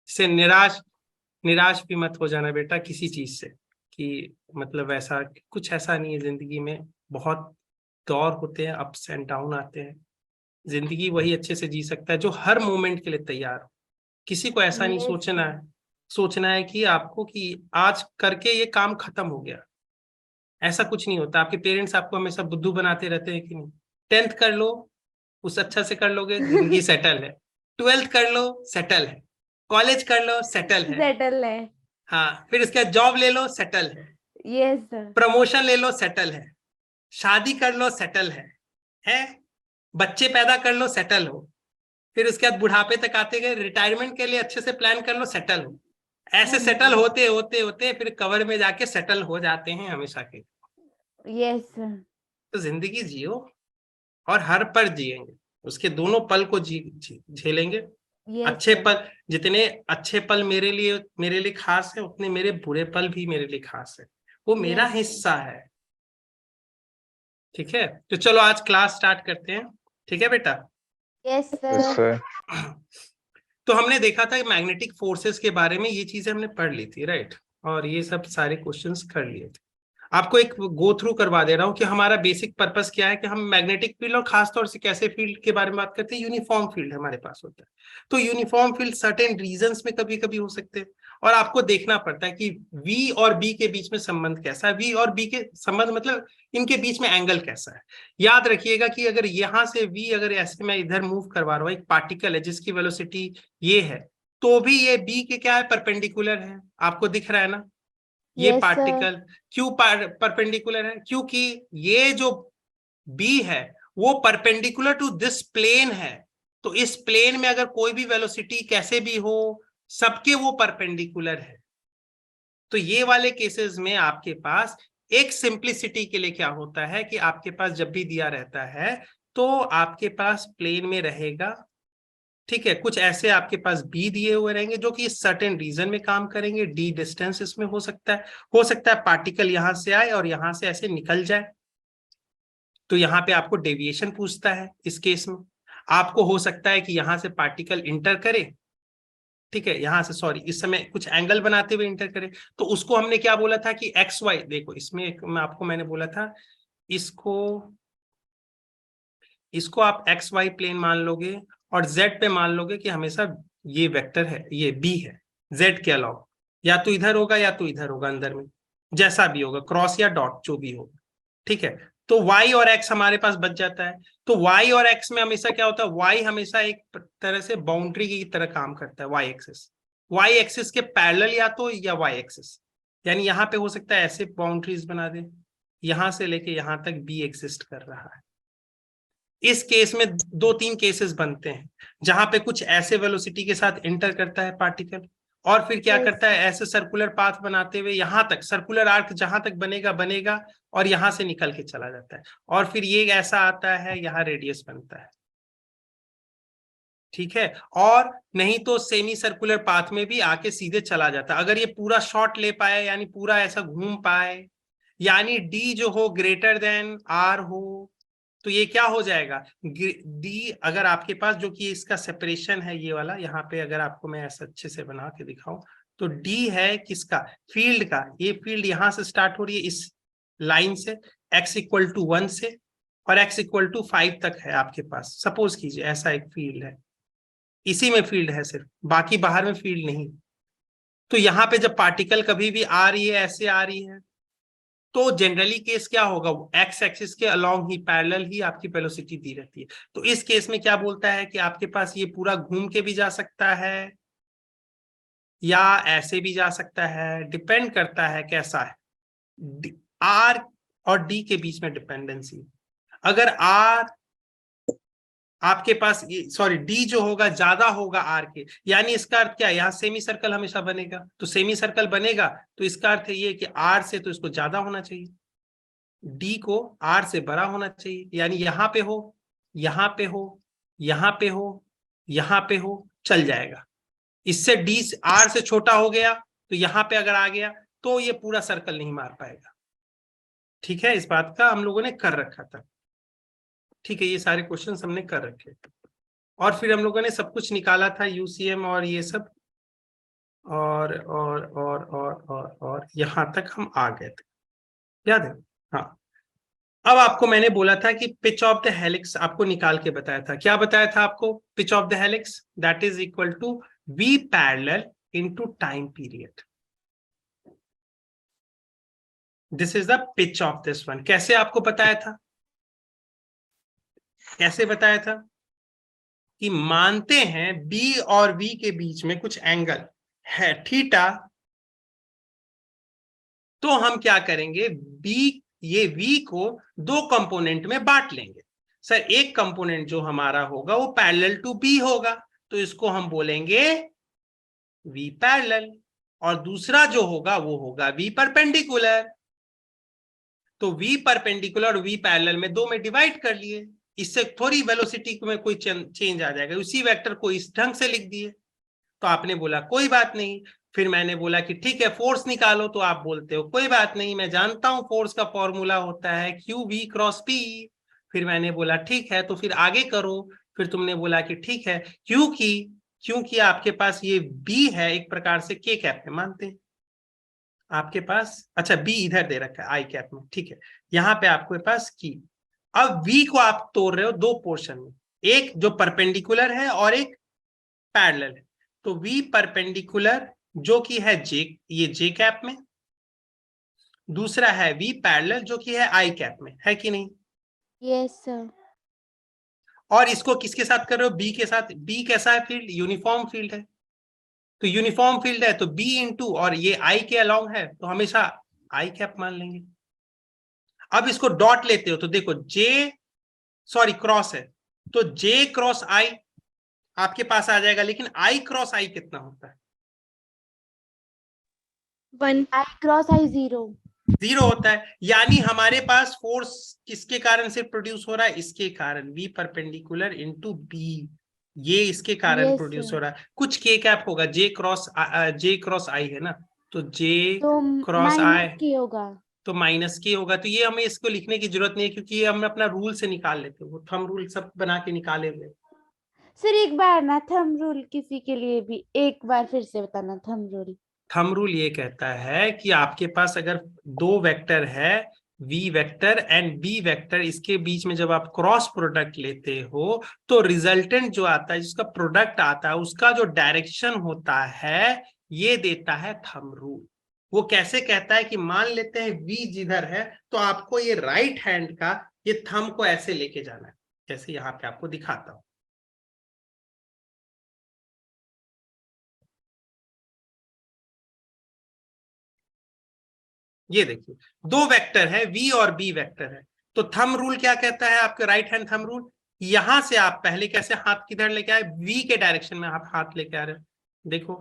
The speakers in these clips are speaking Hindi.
इससे निराश निराश भी मत हो जाना बेटा किसी चीज से, कि मतलब ऐसा कुछ ऐसा नहीं है जिंदगी में। बहुत दौर होते हैं, अप्स एंड डाउन आते हैं। जिंदगी वही अच्छे से जी सकता है जो हर मोमेंट के लिए तैयार हो। किसी को ऐसा नहीं यस सोचना है कि आपको कि आज करके ये काम खत्म हो गया। ऐसा कुछ नहीं होता। आपके पेरेंट्स आपको हमेशा बुद्धू बनाते रहते हैं कि नहीं, 10th कर लो, उस अच्छा से कर लोगे, जिंदगी सेटल है। 12th कर लो, सेटल है। कॉलेज कर लो, सेटल है। सेटल है। हाँ, फिर उसके बाद जॉब ले लो, सेटल है। Yes sir. प्रमोशन ले लो, सेटल है। शादी कर लो, सेटल है। बच्चे पैदा कर लो, सेटल हो। फिर उसके बाद बुढ़ापे तक आते गए, रिटायरमेंट के लिए अच्छे से प्लान कर लो, सेटल हो। हाँ ऐसे सेटल जी। होते होते होते फिर कवर में जाके सेटल हो जाते हैं हमेशा के। Yes sir. तो जिंदगी जियो, और हर पल जिएंगे, उसके दोनों पल को झेलेंगे। यस अच्छे सर। पल, जितने अच्छे पल मेरे लिए खास है, उतने मेरे बुरे पल भी मेरे लिए खास है। वो मेरा यस सर। हिस्सा है। ठीक है, तो चलो आज क्लास स्टार्ट करते हैं। ठीक है बेटा। Yes yes sir. सर। तो हमने देखा था कि मैग्नेटिक फोर्सेस के बारे में, ये चीजें हमने पढ़ ली थी, राइट। और ये सब सारे क्वेश्चंस कर लिए थे। आपको एक गो थ्रू करवा दे रहा हूँ कि हमारा बेसिक पर्पस क्या है, कि हम मैग्नेटिक फील्ड और खासतौर से कैसे फील्ड के बारे में बात करते हैं। यूनिफॉर्म फील्ड हमारे पास होता है। तो यूनिफॉर्म फील्ड सर्टेन रीजंस में कभी कभी हो सकते हैं, और आपको देखना पड़ता है कि वी और बी के बीच में संबंध कैसा है। वी और बी के संबंध मतलब इनके बीच में एंगल कैसा है। याद रखिएगा कि अगर यहां से वी, अगर ऐसे मैं इधर मूव करवा रहा हूँ, एक पार्टिकल है जिसकी वेलोसिटी ये है, तो भी ये बी के क्या है, परपेंडिकुलर है। आपको दिख रहा है ना ये यस सर। पार्टिकल क्यों परपेंडिकुलर है? क्योंकि ये जो बी है वो परपेंडिकुलर टू दिस प्लेन है। तो इस प्लेन में अगर कोई भी वेलोसिटी कैसे भी हो, सबके वो परपेंडिकुलर है। तो ये वाले केसेस में आपके पास एक सिंप्लिसिटी के लिए क्या होता है कि आपके पास जब भी दिया रहता है तो आपके पास प्लेन में रहेगा। ठीक है, कुछ ऐसे आपके पास बी दिए हुए रहेंगे जो कि सर्टेन रीजन में काम करेंगे। डी डिस्टेंस इसमें हो सकता है पार्टिकल यहां से आए और यहां से ऐसे निकल जाए। तो यहाँ पे आपको डेविएशन पूछता है। इस केस में आपको हो सकता है कि यहां से पार्टिकल इंटर करे, ठीक है, यहां से, सॉरी, इस समय कुछ एंगल बनाते हुए इंटर करे। तो उसको हमने क्या बोला था कि एक्स वाई, देखो इसमें मैंने बोला था, इसको इसको आप एक्स वाई प्लेन मान लोगे, और जेड पे मान लोगे कि हमेशा ये वेक्टर है, ये बी है जेड के अलावा। या तो इधर होगा या तो इधर होगा, अंदर में जैसा भी होगा, क्रॉस या डॉट जो भी होगा। ठीक है, तो y और x हमारे पास बच जाता है। तो y और x में हमेशा क्या होता है, y हमेशा एक तरह से बाउंड्री की तरह काम करता है। y एक्सिस के पैरेलल या तो, या y एक्सिस, यानी यहाँ पे हो सकता है ऐसे बाउंड्रीज बना दे, यहां से लेके यहां तक b एग्जिस्ट कर रहा है। इस केस में दो तीन केसेस बनते हैं जहां पे कुछ ऐसे वेलोसिटी के साथ इंटर करता है पार्टिकल, और फिर क्या यस करता है, ऐसे सर्कुलर पाथ बनाते हुए यहां तक, सर्कुलर आर्क जहां तक बनेगा बनेगा, और यहां से निकल के चला जाता है। और फिर ये ऐसा आता है, यहाँ रेडियस बनता है। ठीक है, और नहीं तो सेमी सर्कुलर पाथ में भी आके सीधे चला जाता है। अगर ये पूरा शॉट ले पाए, यानी पूरा ऐसा घूम पाए, यानी डी जो हो ग्रेटर देन आर हो, तो ये क्या हो जाएगा, डी अगर आपके पास, जो कि इसका सेपरेशन है ये वाला, यहाँ पे अगर आपको मैं ऐसा अच्छे से बना के दिखाऊं, तो डी है किसका, फील्ड का। ये फील्ड यहां से स्टार्ट हो रही है इस लाइन से, x=1 से, और x=5 तक है आपके पास। सपोज कीजिए ऐसा एक फील्ड है, इसी में फील्ड है सिर्फ, बाकी बाहर में फील्ड नहीं। तो यहाँ पे जब पार्टिकल कभी भी आ रही है, ऐसे आ रही है, तो जनरली केस क्या होगा, एक्स एक्सिस के अलोंग ही, पैरेलल ही आपकी वेलोसिटी दी रहती है। तो इस केस में क्या बोलता है कि आपके पास ये पूरा घूम के भी जा सकता है, या ऐसे भी जा सकता है, डिपेंड करता है कैसा है। आर और डी के बीच में डिपेंडेंसी, अगर आर आपके पास, सॉरी, डी जो होगा ज्यादा होगा आर के, यानी इसका अर्थ क्या है, यहाँ सेमी सर्कल हमेशा बनेगा। तो सेमी सर्कल बनेगा तो इसका अर्थ है ये कि आर से तो इसको ज्यादा होना चाहिए, डी को आर से बड़ा होना चाहिए, यानी यहां पे हो, यहां पे हो, यहां पे हो, यहां पे हो, चल जाएगा। इससे डी आर से छोटा हो गया तो यहां पे अगर आ गया तो ये पूरा सर्कल नहीं मार पाएगा। ठीक है, इस बात का हम लोगों ने कर रखा था। ठीक है, ये सारे क्वेश्चन हमने कर रखे, और फिर हम लोगों ने सब कुछ निकाला था, यूसीएम और ये सब। और यहां तक हम आ गए थे, याद है? हाँ। अब आपको मैंने बोला था कि पिच ऑफ द हेलिक्स आपको निकाल के बताया था। क्या बताया था आपको? Pitch of the helix that is equal to v parallel into time period. This is the pitch of this one. कैसे आपको बताया था? कैसे बताया था? कि मानते हैं बी और वी के बीच में कुछ एंगल है थीटा, तो हम क्या करेंगे, बी ये वी को दो कंपोनेंट में बांट लेंगे। सर एक कंपोनेंट जो हमारा होगा वो पैरेलल टू बी होगा, तो इसको हम बोलेंगे वी पैरेलल, और दूसरा जो होगा वो होगा वी परपेंडिकुलर। तो वी परपेंडिकुलर और वी पैरेलल में दो में डिवाइड कर लिए, इससे थोड़ी वेलोसिटी में कोई चेंज आ जाएगा, उसी वेक्टर को इस ढंग से लिख दिए। तो आपने बोला कोई बात नहीं। फिर मैंने बोला कि ठीक है फोर्स निकालो, तो आप बोलते हो कोई बात नहीं, मैं जानता हूं फोर्स का फॉर्मूला होता है क्यू वी क्रॉस पी। फिर मैंने बोला ठीक है, तो फिर आगे करो। फिर तुमने बोला कि ठीक है, क्योंकि आपके पास ये बी है एक प्रकार से के कैप में मानते हैं आपके पास। अच्छा बी इधर दे रखा है आई कैप में, ठीक है। यहाँ पे आपके पास की। अब वी को आप तोड़ रहे हो दो पोर्शन में, एक जो परपेंडिकुलर है और एक पैरेलल है। तो वी परपेंडिकुलर जो कि है जे, ये जे कैप में, दूसरा है वी पैरेलल जो कि है आई कैप में, है कि नहीं? Yes, sir. और इसको किसके साथ कर रहे हो? बी के साथ। बी कैसा है फील्ड? यूनिफॉर्म फील्ड है। तो यूनिफॉर्म फील्ड है तो बी इंटू, और ये आई के अलोंग है तो हमेशा आई कैप मान लेंगे। अब इसको डॉट लेते हो तो देखो जे, सॉरी क्रॉस है, तो जे क्रॉस आई आपके पास आ जाएगा, लेकिन आई क्रॉस आई कितना होता है? 1. I cross I 0. जीरो होता है। यानी हमारे पास फोर्स किसके कारण से प्रोड्यूस हो रहा है? इसके कारण, वी परपेंडिकुलर इनटू बी, ये इसके कारण Yes, प्रोड्यूस हो sir. रहा है। कुछ के कैप होगा, जे क्रॉस आई है ना, तो जे तो क्रॉस आई माइनस की होगा। तो माइनस के होगा। तो ये हमें इसको लिखने की जरूरत नहीं है, क्योंकि ये हम अपना रूल से निकाल लेते हैं, वो थंब रूल सब बना के निकाले हुए। सर एक बार ना थंब रूल किसी के लिए भी एक बार फिर से बताना थंब रूल। थंब रूल ये कहता है कि आपके पास अगर दो वेक्टर है, v vector and b vector, इसके बीच में जब आप क्रॉस प्रोडक्ट लेते हो तो रिजल्टेंट जो आता है, जिसका प्रोडक्ट आता है, उसका जो डायरेक्शन होता है ये देता है थंब रूल। वो कैसे कहता है कि मान लेते हैं वी जिधर है, तो आपको ये राइट हैंड का ये थंब को ऐसे लेके जाना है, जैसे यहाँ पे आपको दिखाता हूं। ये देखिए दो वेक्टर है, वी और बी वेक्टर है, तो थंब रूल क्या कहता है आपके राइट हैंड थंब रूल? यहां से आप पहले कैसे हाथ किधर लेके आए? वी के डायरेक्शन में आप हाथ लेके आ रहे हो। देखो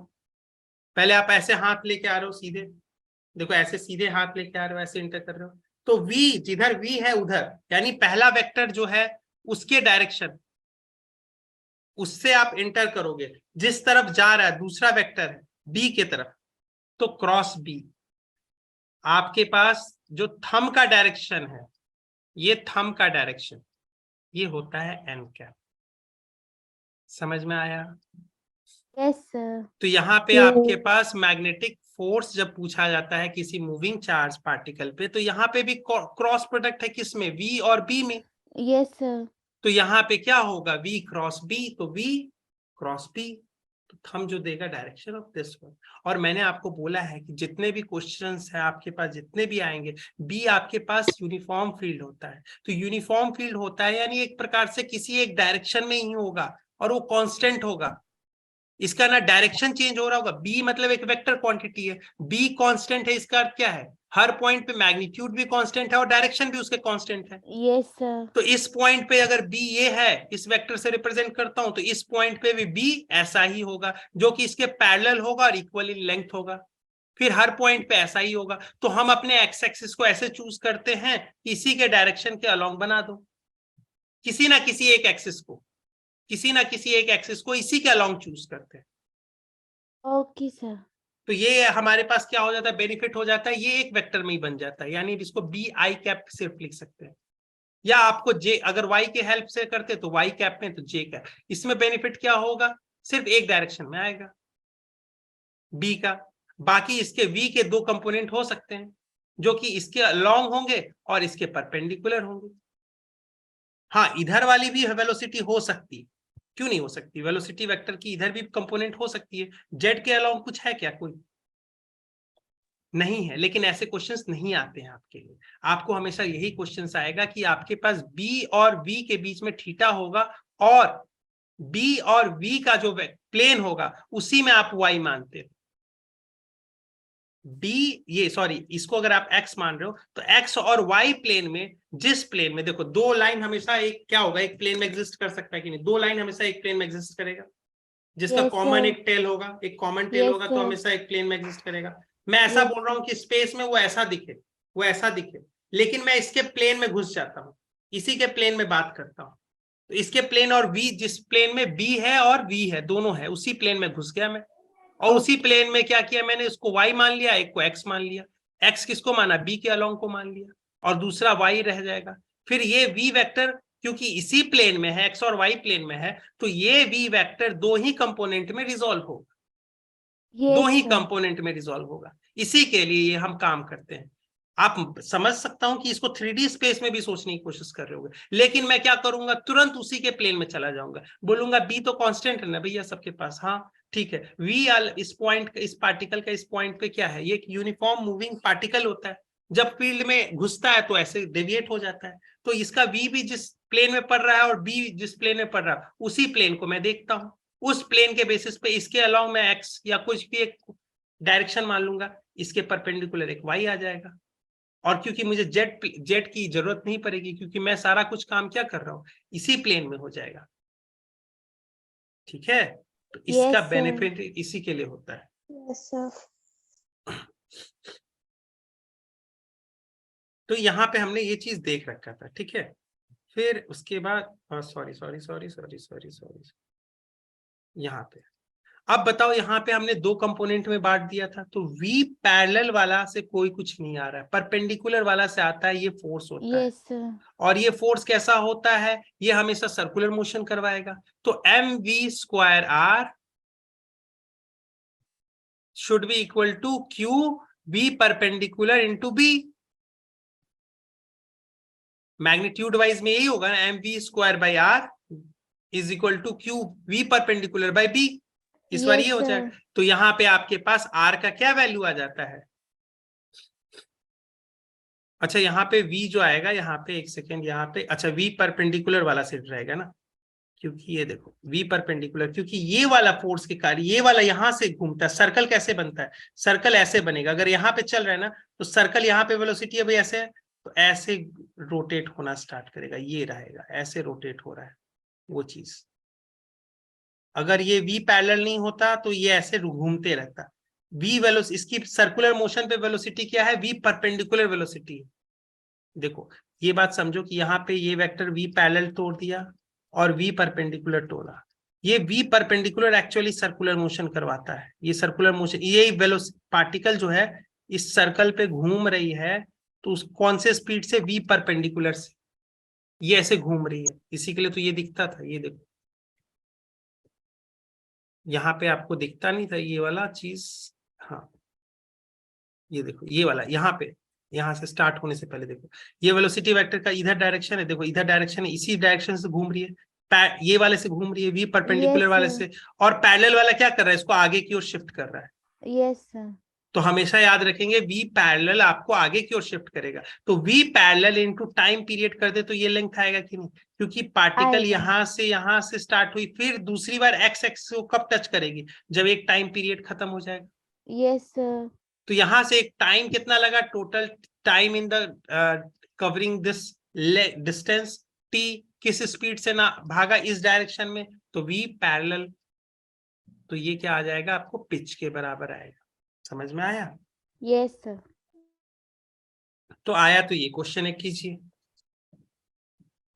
पहले आप ऐसे हाथ लेके आ रहे हो सीधे, देखो ऐसे सीधे हाथ लेके आ रहे हो, ऐसे इंटर कर रहे हो, तो वी जिधर वी है उधर, यानी पहला वेक्टर जो है उसके डायरेक्शन, उससे आप इंटर करोगे, जिस तरफ जा रहा है दूसरा वेक्टर है बी के तरफ, तो क्रॉस बी। आपके पास जो थंब का डायरेक्शन है, ये थंब का डायरेक्शन, ये होता है एन कैप। समझ में आया? Yes sir. तो यहाँ पे आपके पास मैग्नेटिक फोर्स जब पूछा जाता है किसी मूविंग चार्ज पार्टिकल पे, तो यहाँ पे भी क्रॉस प्रोडक्ट है, किसमें? वी और बी में। Yes sir. तो यहाँ पे क्या होगा? वी क्रॉस बी, तो वी क्रॉस बी, तो थंब जो देगा डायरेक्शन ऑफ दिस वन। और मैंने आपको बोला है कि जितने भी क्वेश्चंस है आपके पास, जितने भी आएंगे, बी आपके पास यूनिफॉर्म फील्ड होता है। तो यूनिफॉर्म फील्ड होता है यानी एक प्रकार से किसी एक डायरेक्शन में ही होगा और वो कांस्टेंट होगा, इसका ना डायरेक्शन चेंज हो रहा होगा। बी मतलब एक वेक्टर क्वांटिटी है, बी कांस्टेंट है, इसका अर्थ क्या है? हर पॉइंट पे मैग्नीट्यूड भी कांस्टेंट है और डायरेक्शन भी उसके कांस्टेंट है। Yes sir. तो इस पॉइंट पे अगर बी ये है, इस वेक्टर से रिप्रेजेंट करता हूं, तो इस पॉइंट पे भी बी ऐसा ही होगा, जो कि इसके पैरेलल होगा और इक्वल इन लेंथ होगा। फिर हर पॉइंट पे ऐसा ही होगा। तो हम अपने एक्स एक्सिस को ऐसे चूज करते हैं, इसी के डायरेक्शन के अलोंग बना दो, किसी ना किसी एक एक्सिस को, किसी ना किसी एक एक्सिस को इसी के अलोंग चूज करते हैं। Okay sir. तो ये हमारे पास क्या हो जाता है? बेनिफिट हो जाता है, ये एक वेक्टर में ही बन जाता है, यानी इसको बी आई कैप सिर्फ लिख सकते हैं, या आपको जे अगर वाई के हेल्प से करते तो वाई कैप में, तो जे कैप। इसमें बेनिफिट क्या होगा? सिर्फ एक डायरेक्शन में आएगा। बी का। बाकी इसके v के दो कंपोनेंट हो सकते हैं जो कि इसके अलॉन्ग होंगे और इसके परपेंडिकुलर होंगे। हाँ, इधर वाली भी वेलोसिटी हो सकती है, क्यों नहीं हो सकती, वेलोसिटी वेक्टर की इधर भी कंपोनेंट हो सकती है। जेड के अलॉन्ग कुछ है क्या, कोई नहीं है, लेकिन ऐसे क्वेश्चंस नहीं आते हैं आपके लिए। आपको हमेशा यही क्वेश्चंस आएगा कि आपके पास बी और वी के बीच में थीटा होगा और बी और वी का जो प्लेन होगा उसी में आप वाई मानते हो। इसको अगर आप x मान रहे हो तो x और y प्लेन में, जिस प्लेन में देखो दो लाइन हमेशा एक क्या होगा, एक प्लेन में एग्जिस्ट कर सकता है कि नहीं, दो लाइन हमेशा एक प्लेन में एग्जिस्ट करेगा, जिसका Yes, कॉमन sir. एक टेल होगा, एक कॉमन टेल Yes, होगा, तो sir. हमेशा एक प्लेन में एग्जिस्ट करेगा। मैं ऐसा Yes, बोल रहा हूँ कि स्पेस में वो ऐसा दिखे, वो ऐसा दिखे, लेकिन मैं इसके प्लेन में घुस जाता हूँ, इसी के प्लेन में बात करता हूँ, तो इसके प्लेन और v, जिस प्लेन में b है और v है दोनों है, उसी प्लेन में घुस गया मैं, और उसी प्लेन में क्या किया मैंने, उसको y मान लिया, एक को x मान लिया। x किसको माना, b के अलॉन्ग को मान लिया, और दूसरा y रह जाएगा। फिर ये v वेक्टर क्योंकि इसी प्लेन में है, x और y प्लेन में है, तो ये v वेक्टर दो ही कंपोनेंट में रिजॉल्व होगा, दो yes, ही sir. कंपोनेंट में रिजॉल्व होगा। इसी के लिए ये हम काम करते हैं। आप समझ सकता हूं कि इसको 3D स्पेस में भी सोचने की कोशिश कर रहे होंगे, लेकिन मैं क्या करूंगा, तुरंत उसी के प्लेन में चला जाऊंगा, बोलूंगा बी तो कांस्टेंट है ना भैया सबके पास, हाँ ठीक है, वी इस पॉइंट, इस पार्टिकल का इस पॉइंट पे क्या है, ये एक यूनिफॉर्म मूविंग पार्टिकल होता है, जब फील्ड में घुसता है तो ऐसे डेविएट हो जाता है, तो इसका वी भी जिस प्लेन में पड़ रहा है और बी जिस प्लेन में पड़ रहा है उसी प्लेन को मैं देखता हूं, उस प्लेन के बेसिस पे इसके अलॉन्ग मैं एक्स या कुछ भी एक डायरेक्शन मान लूंगा, इसके परपेंडिकुलर एक वाई आ जाएगा। और क्योंकि मुझे जेट की जरूरत नहीं पड़ेगी, क्योंकि मैं सारा कुछ काम क्या कर रहा हूं, इसी प्लेन में हो जाएगा। ठीक है, तो इसका Yes, sir. बेनिफिट इसी के लिए होता है। Yes, sir. तो यहाँ पे हमने ये चीज देख रखा था, ठीक है। फिर उसके बाद sorry sorry sorry sorry sorry sorry, यहाँ पे अब बताओ, यहाँ पे हमने दो कंपोनेंट में बांट दिया था, तो v पैरेलल वाला से कोई कुछ नहीं आ रहा है, परपेंडिकुलर वाला से आता है, ये फोर्स होता है। Yes, sir. और ये फोर्स कैसा होता है, ये हमेशा सर्कुलर मोशन करवाएगा, तो mv²r should be equal to q v perpendicular into b। Magnitude wise में यही होगा ना, mv²/r is equal to q v perpendicular by b, इस बार Yes, ये हो sir. जाएगा। तो यहाँ पे आपके पास r का क्या वैल्यू आ जाता है, अच्छा यहाँ पे v जो आएगा, यहाँ पे एक सेकेंड, यहाँ पे अच्छा v परपेंडिकुलर वाला सेट रहेगा ना, क्योंकि ये देखो v परपेंडिकुलर, क्योंकि ये वाला फोर्स के कारण ये वाला यहाँ से घूमता है, सर्कल कैसे बनता है, सर्कल ऐसे बनेगा, अगर यहाँ पे चल रहा है ना तो सर्कल यहाँ पे वेलोसिटी है भाई ऐसे है, तो ऐसे रोटेट होना स्टार्ट करेगा, ये रहेगा ऐसे रोटेट हो रहा है वो चीज। अगर ये v पैरेलल नहीं होता तो ये ऐसे घूमते रहता। v वेलोसिटी, इसकी सर्कुलर मोशन पे वेलोसिटी क्या है, v परपेंडिकुलर वेलोसिटी है। देखो ये बात समझो कि यहाँ पे ये वेक्टर v पैरेलल तोड़ दिया और v परपेंडिकुलर तोड़ा, ये v perpendicular actually circular motion करवाता है, ये सर्कुलर मोशन, ये वेलोसिटी पार्टिकल जो है इस सर्कल पे घूम रही है, तो उस कौन से स्पीड से, v परपेंडिकुलर से, ये ऐसे घूम रही है, इसी के लिए तो ये दिखता था, ये देखो यहाँ पे आपको दिखता नहीं था ये वाला चीज, हाँ ये देखो ये वाला यहाँ पे, यहाँ से स्टार्ट होने से पहले देखो ये वेलोसिटी वेक्टर का इधर डायरेक्शन है, देखो इधर डायरेक्शन है, इसी डायरेक्शन से घूम रही है, ये वाले से घूम रही है, वी परपेंडिकुलर Yes, वाले sir. से, और पैरेलल वाला क्या कर रहा है, इसको आगे की ओर शिफ्ट कर रहा है। Yes, sir. तो हमेशा याद रखेंगे वी पैरेलल आपको आगे की ओर शिफ्ट करेगा, तो v parallel into time period कर दे तो ये लेंथ आएगा कि नहीं, क्योंकि पार्टिकल आएगा। यहाँ से स्टार्ट हुई, फिर दूसरी बार एक्स एक्स को कब टच करेगी, जब एक टाइम पीरियड खत्म हो जाएगा। Yes, sir. तो यहां से एक टाइम कितना लगा, total time in the covering this distance t, किस स्पीड से ना भागा इस डायरेक्शन में, तो v पैरेलल, तो ये क्या आ जाएगा आपको, पिच के बराबर आएगा। समझ में आया, Yes, sir. तो आया तो ये क्वेश्चन एक कीजिए,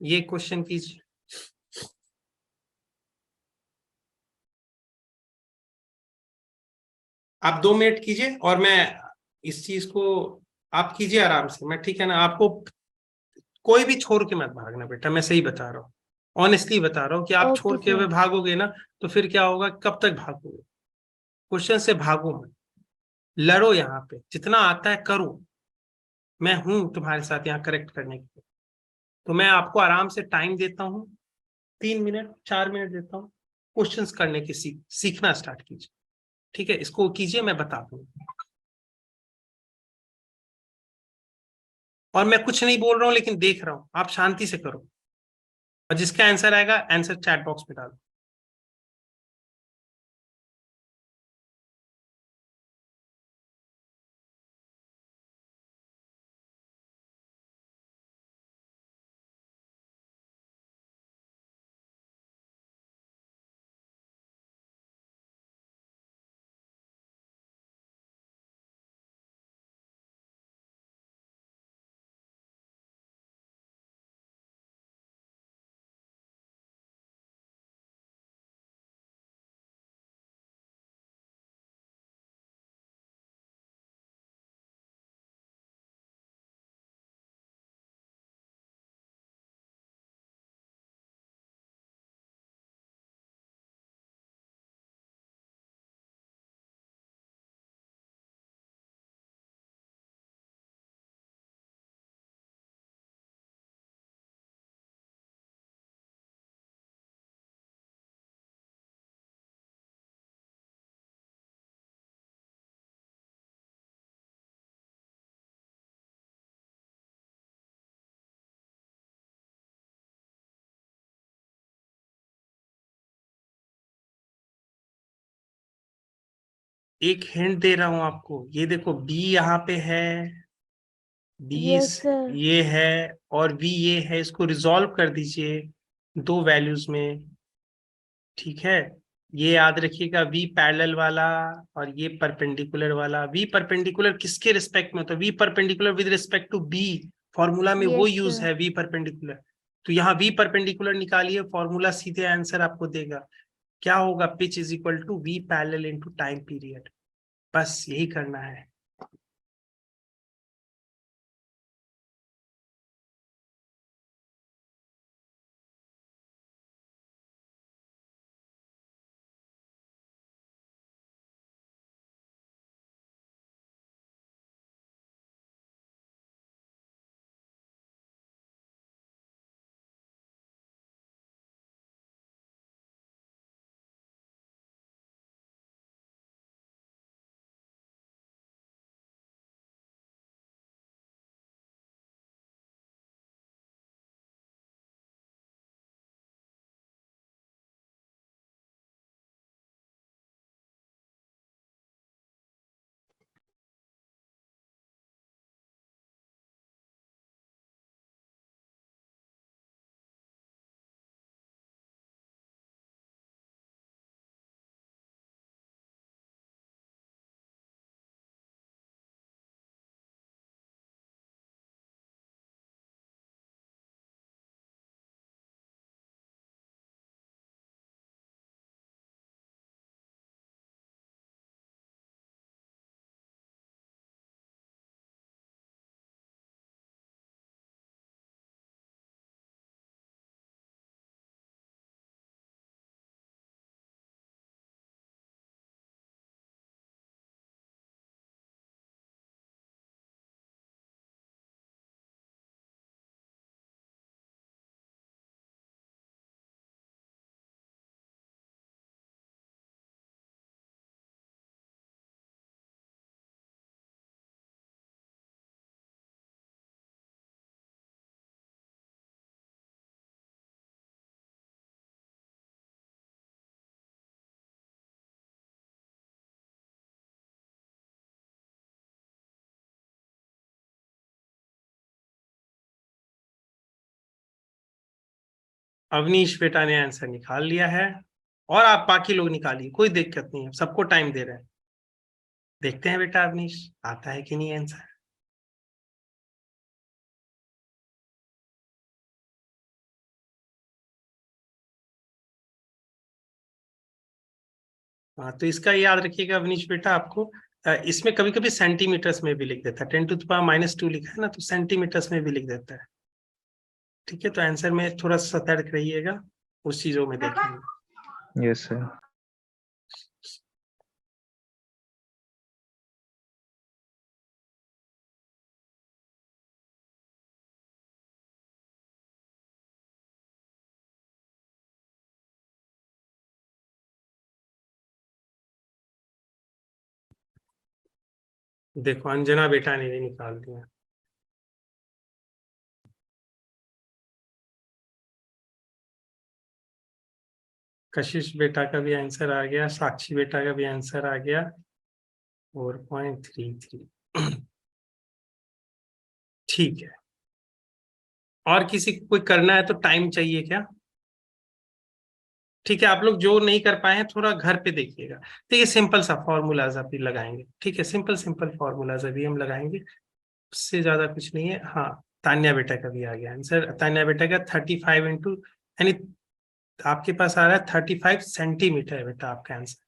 ये क्वेश्चन कीजिए। आप 2 मिनट कीजिए और मैं इस चीज को, आप कीजिए आराम से, मैं ठीक है ना, आपको कोई भी छोड़ के मत भागना बेटा, मैं सही बता रहा हूँ, ऑनेस्टली बता रहा हूँ कि आप Okay, छोड़ के हुए sir. भागोगे ना तो फिर क्या होगा, कब तक भागोगे, क्वेश्चन से भागो मत, लड़ो, यहाँ पे जितना आता है करो, मैं हूं तुम्हारे साथ यहाँ करेक्ट करने के लिए। तो मैं आपको आराम से टाइम देता हूँ, 3 मिनट 4 मिनट देता हूँ, क्वेश्चंस करने की सीखना स्टार्ट कीजिए। ठीक है, इसको कीजिए, मैं बता दूंगा। और मैं कुछ नहीं बोल रहा हूँ लेकिन देख रहा हूँ, आप शांति से करो, और जिसका आंसर आएगा आंसर चैट बॉक्स में डालो। एक हिंट दे रहा हूं आपको, ये देखो बी यहाँ पे है, यस 20 सर। ये है, और v ये है, इसको रिजॉल्व कर दीजिए दो वैल्यूज में। ठीक है, ये याद रखिएगा, v पैरेलल वाला और ये परपेंडिकुलर वाला। v परपेंडिकुलर किसके रिस्पेक्ट में होता है? v perpendicular with respect to b, formula में वो यस यूज सर। है v परपेंडिकुलर। तो यहाँ v परपेंडिकुलर निकालिए, फॉर्मूला सीधे आंसर आपको देगा। क्या होगा? Pitch is equal to v parallel into time period. बस यही करना है। अवनीश बेटा ने आंसर निकाल लिया है, और आप बाकी लोग निकालिए, कोई दिक्कत नहीं है, सबको टाइम दे रहे हैं। देखते हैं बेटा अवनीश आता है कि नहीं आंसर। हाँ, तो इसका याद रखिएगा अवनीश बेटा, आपको इसमें कभी कभी सेंटीमीटर्स में भी लिख देता है, 10⁻² लिखा है ना, तो सेंटीमीटर्स में भी लिख देता है। ठीक है, तो आंसर में थोड़ा सतर्क रहिएगा, उस चीजों में देखेंगे। Yes sir. देखो अंजना बेटा ने भी निकाल दिया। कशिश बेटा का भी आंसर आ गया, साक्षी बेटा का भी आंसर आ गया 4.33। ठीक है, और किसी को कोई करना है तो टाइम चाहिए क्या? ठीक है, आप लोग जो नहीं कर पाए हैं थोड़ा घर पे देखिएगा। तो ये सिंपल सा फॉर्मूलाज अभी लगाएंगे, ठीक है, सिंपल सिंपल फॉर्मूलाज अभी हम लगाएंगे, उससे ज्यादा कुछ नहीं है। हाँ, तान्या बेटा का भी आ गया आंसर। तान्या बेटा का 35 इंटू, यानी आपके पास आ रहा है 35 सेंटीमीटर है बेटा आपका आंसर।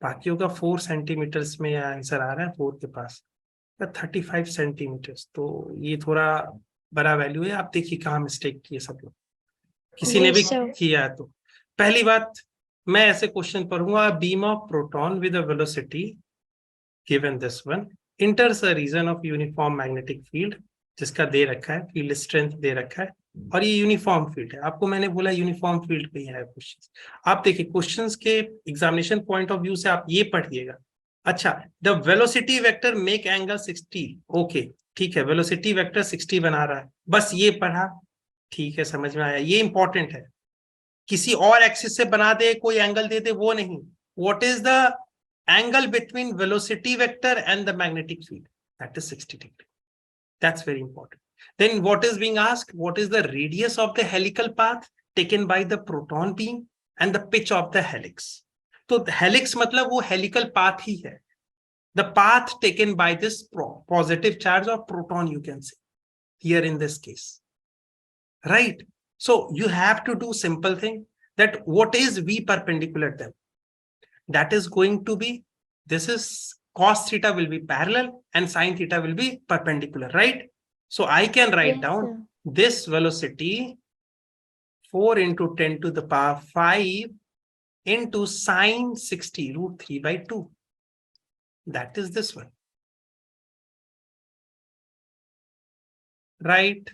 बाकियों का 4 सेंटीमीटर्स में आंसर आ रहा है, 4 के पास 35 सेंटीमीटर, तो ये थोड़ा बड़ा वैल्यू है। आप देखिए कहाँ मिस्टेक किए सब लोग, किसी ने भी Yes, sir. किया है तो। पहली बात, मैं ऐसे क्वेश्चन पढ़ूंगा, beam of proton with a velocity given this one enters a region of uniform magnetic field, जिसका दे रखा है फील्ड स्ट्रेंथ दे रखा है, और ये यूनिफॉर्म फील्ड है। आपको मैंने बोला यूनिफॉर्म फील्ड पे ही है क्वेश्चन। आप देखिए क्वेश्चंस के एग्जामिनेशन पॉइंट ऑफ व्यू से आप ये पढ़िएगा। अच्छा, the velocity vector make angle 60, okay ठीक है, वेलोसिटी वेक्टर 60 बना रहा है, बस ये पढ़ा, ठीक है, समझ में आया, ये इंपॉर्टेंट है। किसी और एक्सिस से बना दे, कोई एंगल दे दे, वो नहीं। What is the angle between velocity vector and the magnetic field? That is 60 degree. That's very important. Then what is being asked? What is the radius of the helical path taken by the proton beam and the pitch of the helix? तो helix मतलब वो helical path ही है. The path taken by this positive charge of proton, you can say, here in this case. Right? So you have to do simple thing, that what is V perpendicular then? That is going to be, this is cos theta will be parallel and sin theta will be perpendicular, right? So I can write Yes, down sir. this velocity 4 into 10 to the power 5 into sine 60 root 3 by 2. That is this one. Right?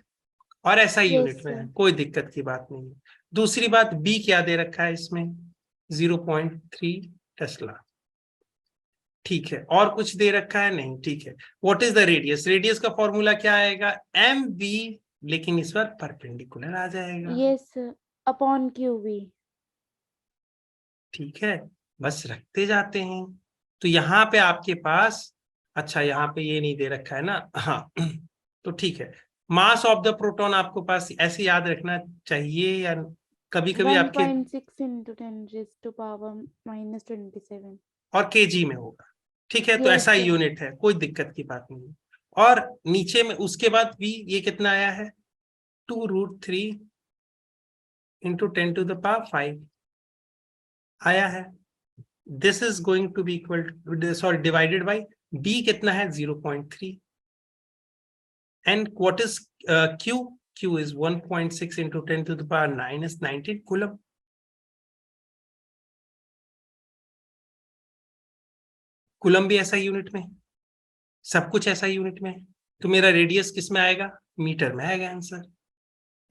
और ऐसा ही Yes, यूनिट में है, sir. कोई दिक्कत की बात नहीं है। दूसरी बात, बी क्या दे रखा है इसमें? 0.3 टेस्ला। ठीक है, और कुछ दे रखा है नहीं? ठीक है, what is the radius? Radius का फॉर्मूला क्या आएगा? एम बी, लेकिन इस बार परपेंडिकुलर आ जाएगा। Yes, sir. Upon QV. ठीक है, बस रखते जाते हैं। तो यहाँ पे आपके पास, अच्छा यहाँ पे ये नहीं दे रखा है ना, हाँ तो ठीक है, मास ऑफ द प्रोटॉन आपको पास ऐसे याद रखना चाहिए, या कभी कभी आपके 1.6 into 10 raised to power minus 27. और केजी में होगा। ठीक है, तो Yes, ऐसा sir. यूनिट है, कोई दिक्कत की बात नहीं है। और नीचे में उसके बाद भी ये कितना आया है? 2√3 इंटू 10 to the power 5 आया है। This is going to be equal, sorry, divided by b कितना है? 0.3। And what is q? Q is 1.6 into 10 to the power 9 is 19 coulomb. Coulomb भी ऐसा यूनिट में, सब कुछ ऐसा यूनिट में है। तो मेरा रेडियस किस में आएगा? मीटर में आएगा आंसर,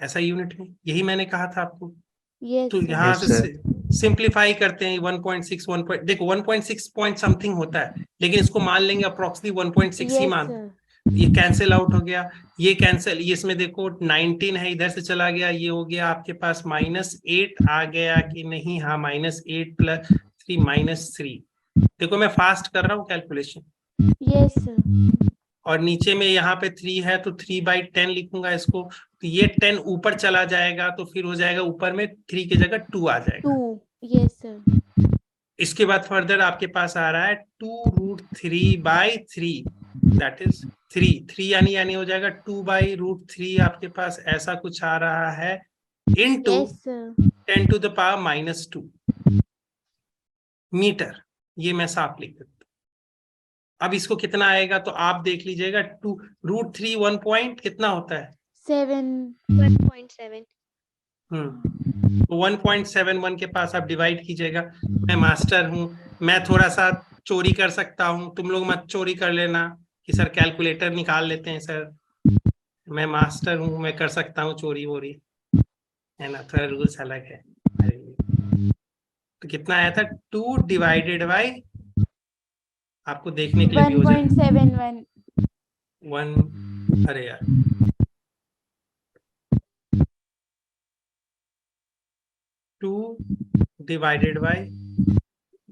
ऐसा यूनिट में। यही मैंने कहा था आपको। Yes, तो sir. यहाँ Yes, से sir. सिंप्लीफाई करते हैं, 1.6 देखो 1.6 पॉइंट समथिंग होता है, लेकिन इसको मान लेंगे अप्रोक्सीमेटली 1.6 ही Yes, मान। sir. ये कैंसिल आउट हो गया, ये कैंसिल, ये इसमें देखो 19 है, इधर से चला गया, ये हो गया आपके पास -8 आ गया कि नहीं? हाँ, -8 + 3 -3। देखो मैं फास्ट कर रहा हूँ कैलकुलेशन। Yes, sir. और नीचे में यहाँ पे 3 है, तो 3/10 लिखूंगा इसको, तो ये 10 ऊपर चला जाएगा, तो फिर हो जाएगा ऊपर में 3 की जगह 2 आ जाएगा। 2. Yes, sir. इसके बाद फर्दर आपके पास आ रहा है 2√3/3, दैट इज 3 यानी हो जाएगा 2/√3 आपके पास ऐसा कुछ आ रहा है, into Yes, sir. 10 to the power -2 metre. ये मैं साफ लिख देता हूँ। अब इसको कितना आएगा तो आप देख लीजिएगा, 2√3 1 पॉइंट कितना होता है? 7. 1.7 तो 1.71 के पास आप डिवाइड कीजिएगा। मैं मास्टर हूँ, मैं थोड़ा सा चोरी कर सकता हूँ, तुम लोग मत चोरी कर लेना कि सर कैलकुलेटर निकाल लेते हैं सर। मैं मास्टर हूँ, मैं कर सकता हूँ चोरी वोरी, है ना, थोड़ा रूल्स अलग है। तो कितना आया था? 2 डिवाइडेड बाई आपको देखने के लिए भी हो जाए। 1.71 1 अरे यार 2 divided by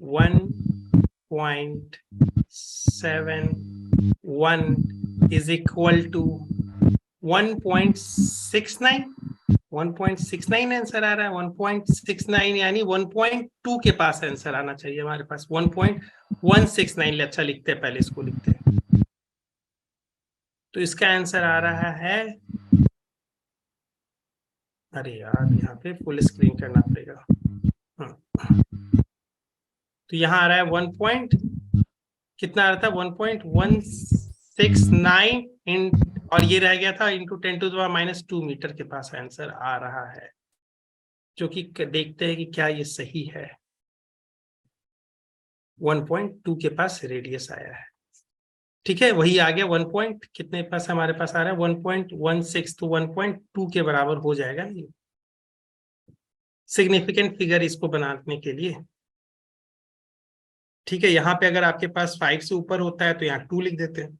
1.71 is equal to 1.69। 1.69 answer आ रहा है। 1.69 यानी 1.2 के पास आंसर आना चाहिए हमारे पास। 1.169 अच्छा लिखते हैं, पहले इसको लिखते हैं। तो इसका आंसर आ रहा है, अरे यार यहाँ पे फुल स्क्रीन करना पड़ेगा। तो यहाँ आ रहा है 1 पॉइंट कितना आ रहा था, 1.169 इन, और ये रह गया था इंटू 10⁻⁻2 मीटर के पास आंसर आ रहा है, जो कि देखते हैं कि क्या ये सही है। 1.2 के पास रेडियस आया है। ठीक है, वही आ गया 1 पॉइंट कितने पास हमारे पास आ रहा है 1.16, तो 1.2 के बराबर हो जाएगा ये सिग्निफिकेंट फिगर इसको बनाने के लिए। ठीक है, यहाँ पे अगर आपके पास 5 से ऊपर होता है तो यहाँ 2 लिख देते हैं।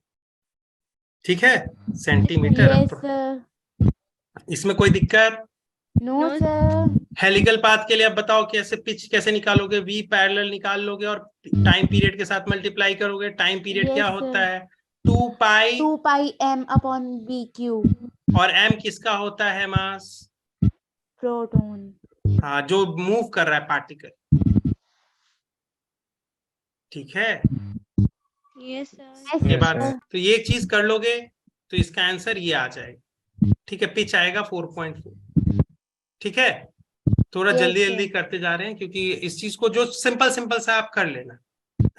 ठीक है, सेंटीमीटर। Yes sir. इसमें कोई दिक्कत? No sir. हेलिकल पाथ के लिए अब बताओ कैसे पिच कैसे निकालोगे? v पैरेलल निकाल लोगे और टाइम पीरियड के साथ मल्टीप्लाई करोगे। टाइम पीरियड क्या होता है? 2 पाई m अपॉन v क्यू। और m किसका होता है? मास, प्रोटॉन। हाँ, जो मूव कर रहा है पार्टिकल। ठीक है, यस सर। ये बात, तो ये एक चीज कर लोगे तो इसका आंसर ये आ जाएगा। ठीक है, पिच आएगा 4.4। ठीक है, थोड़ा Yes, जल्दी sir. जल्दी करते जा रहे हैं क्योंकि इस चीज को जो सिंपल सिंपल सा आप कर लेना,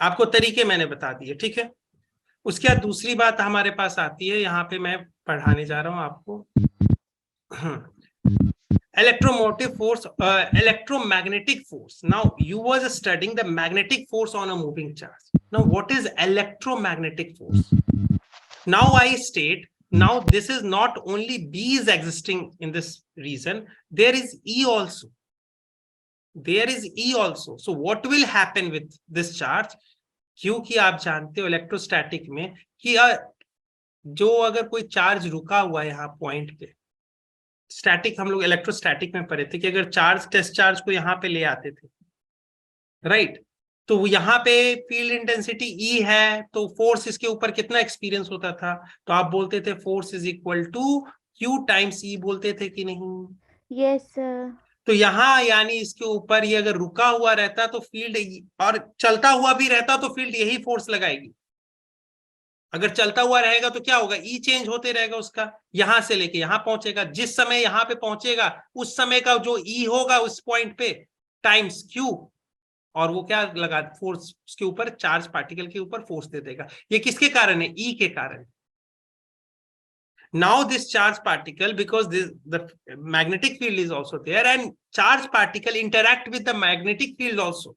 आपको तरीके मैंने बता दिए। ठीक है, उसके बाद दूसरी बात हमारे पास आती है, यहाँ पे मैं पढ़ाने जा रहा हूं आपको electromotive force, electromagnetic force. Now you was studying the magnetic force on a moving charge. Now what is electromagnetic force? Now I state, now this is not only B is existing in this region, there is E also. There is E also. So what will happen with this charge? क्योंकि आप जानते हो इलेक्ट्रोस्टैटिक में कि जो अगर कोई चार्ज रुका हुआ है यहाँ पॉइंट पे, स्टैटिक हम लोग इलेक्ट्रोस्टैटिक में पढ़े थे कि अगर चार्ज टेस्ट चार्ज को यहाँ पे ले आते थे, राइट, तो यहाँ पे फील्ड इंटेंसिटी E है, तो फोर्स इसके ऊपर कितना एक्सपीरियंस होता था? तो आप बोलते थे force is equal to Q times E, बोलते थे कि नहीं? Yes sir. तो यहाँ यानी इसके ऊपर ये अगर रुका हुआ रहता तो फील्ड, और चलता हुआ भी रहता तो फील्ड यही फोर्स लगाएगी। अगर चलता हुआ रहेगा तो क्या होगा? ई चेंज होते रहेगा उसका, यहां से लेके यहां पहुंचेगा। जिस समय यहां पे पहुंचेगा उस समय का जो ई होगा उस पॉइंट पे टाइम्स क्यू, और वो क्या लगा? फोर्स उसके ऊपर, चार्ज पार्टिकल के ऊपर फोर्स दे देगा। ये किसके कारण है? ई के कारण। Now this charge particle, because the magnetic field is also there and charge particle interact with the magnetic field also,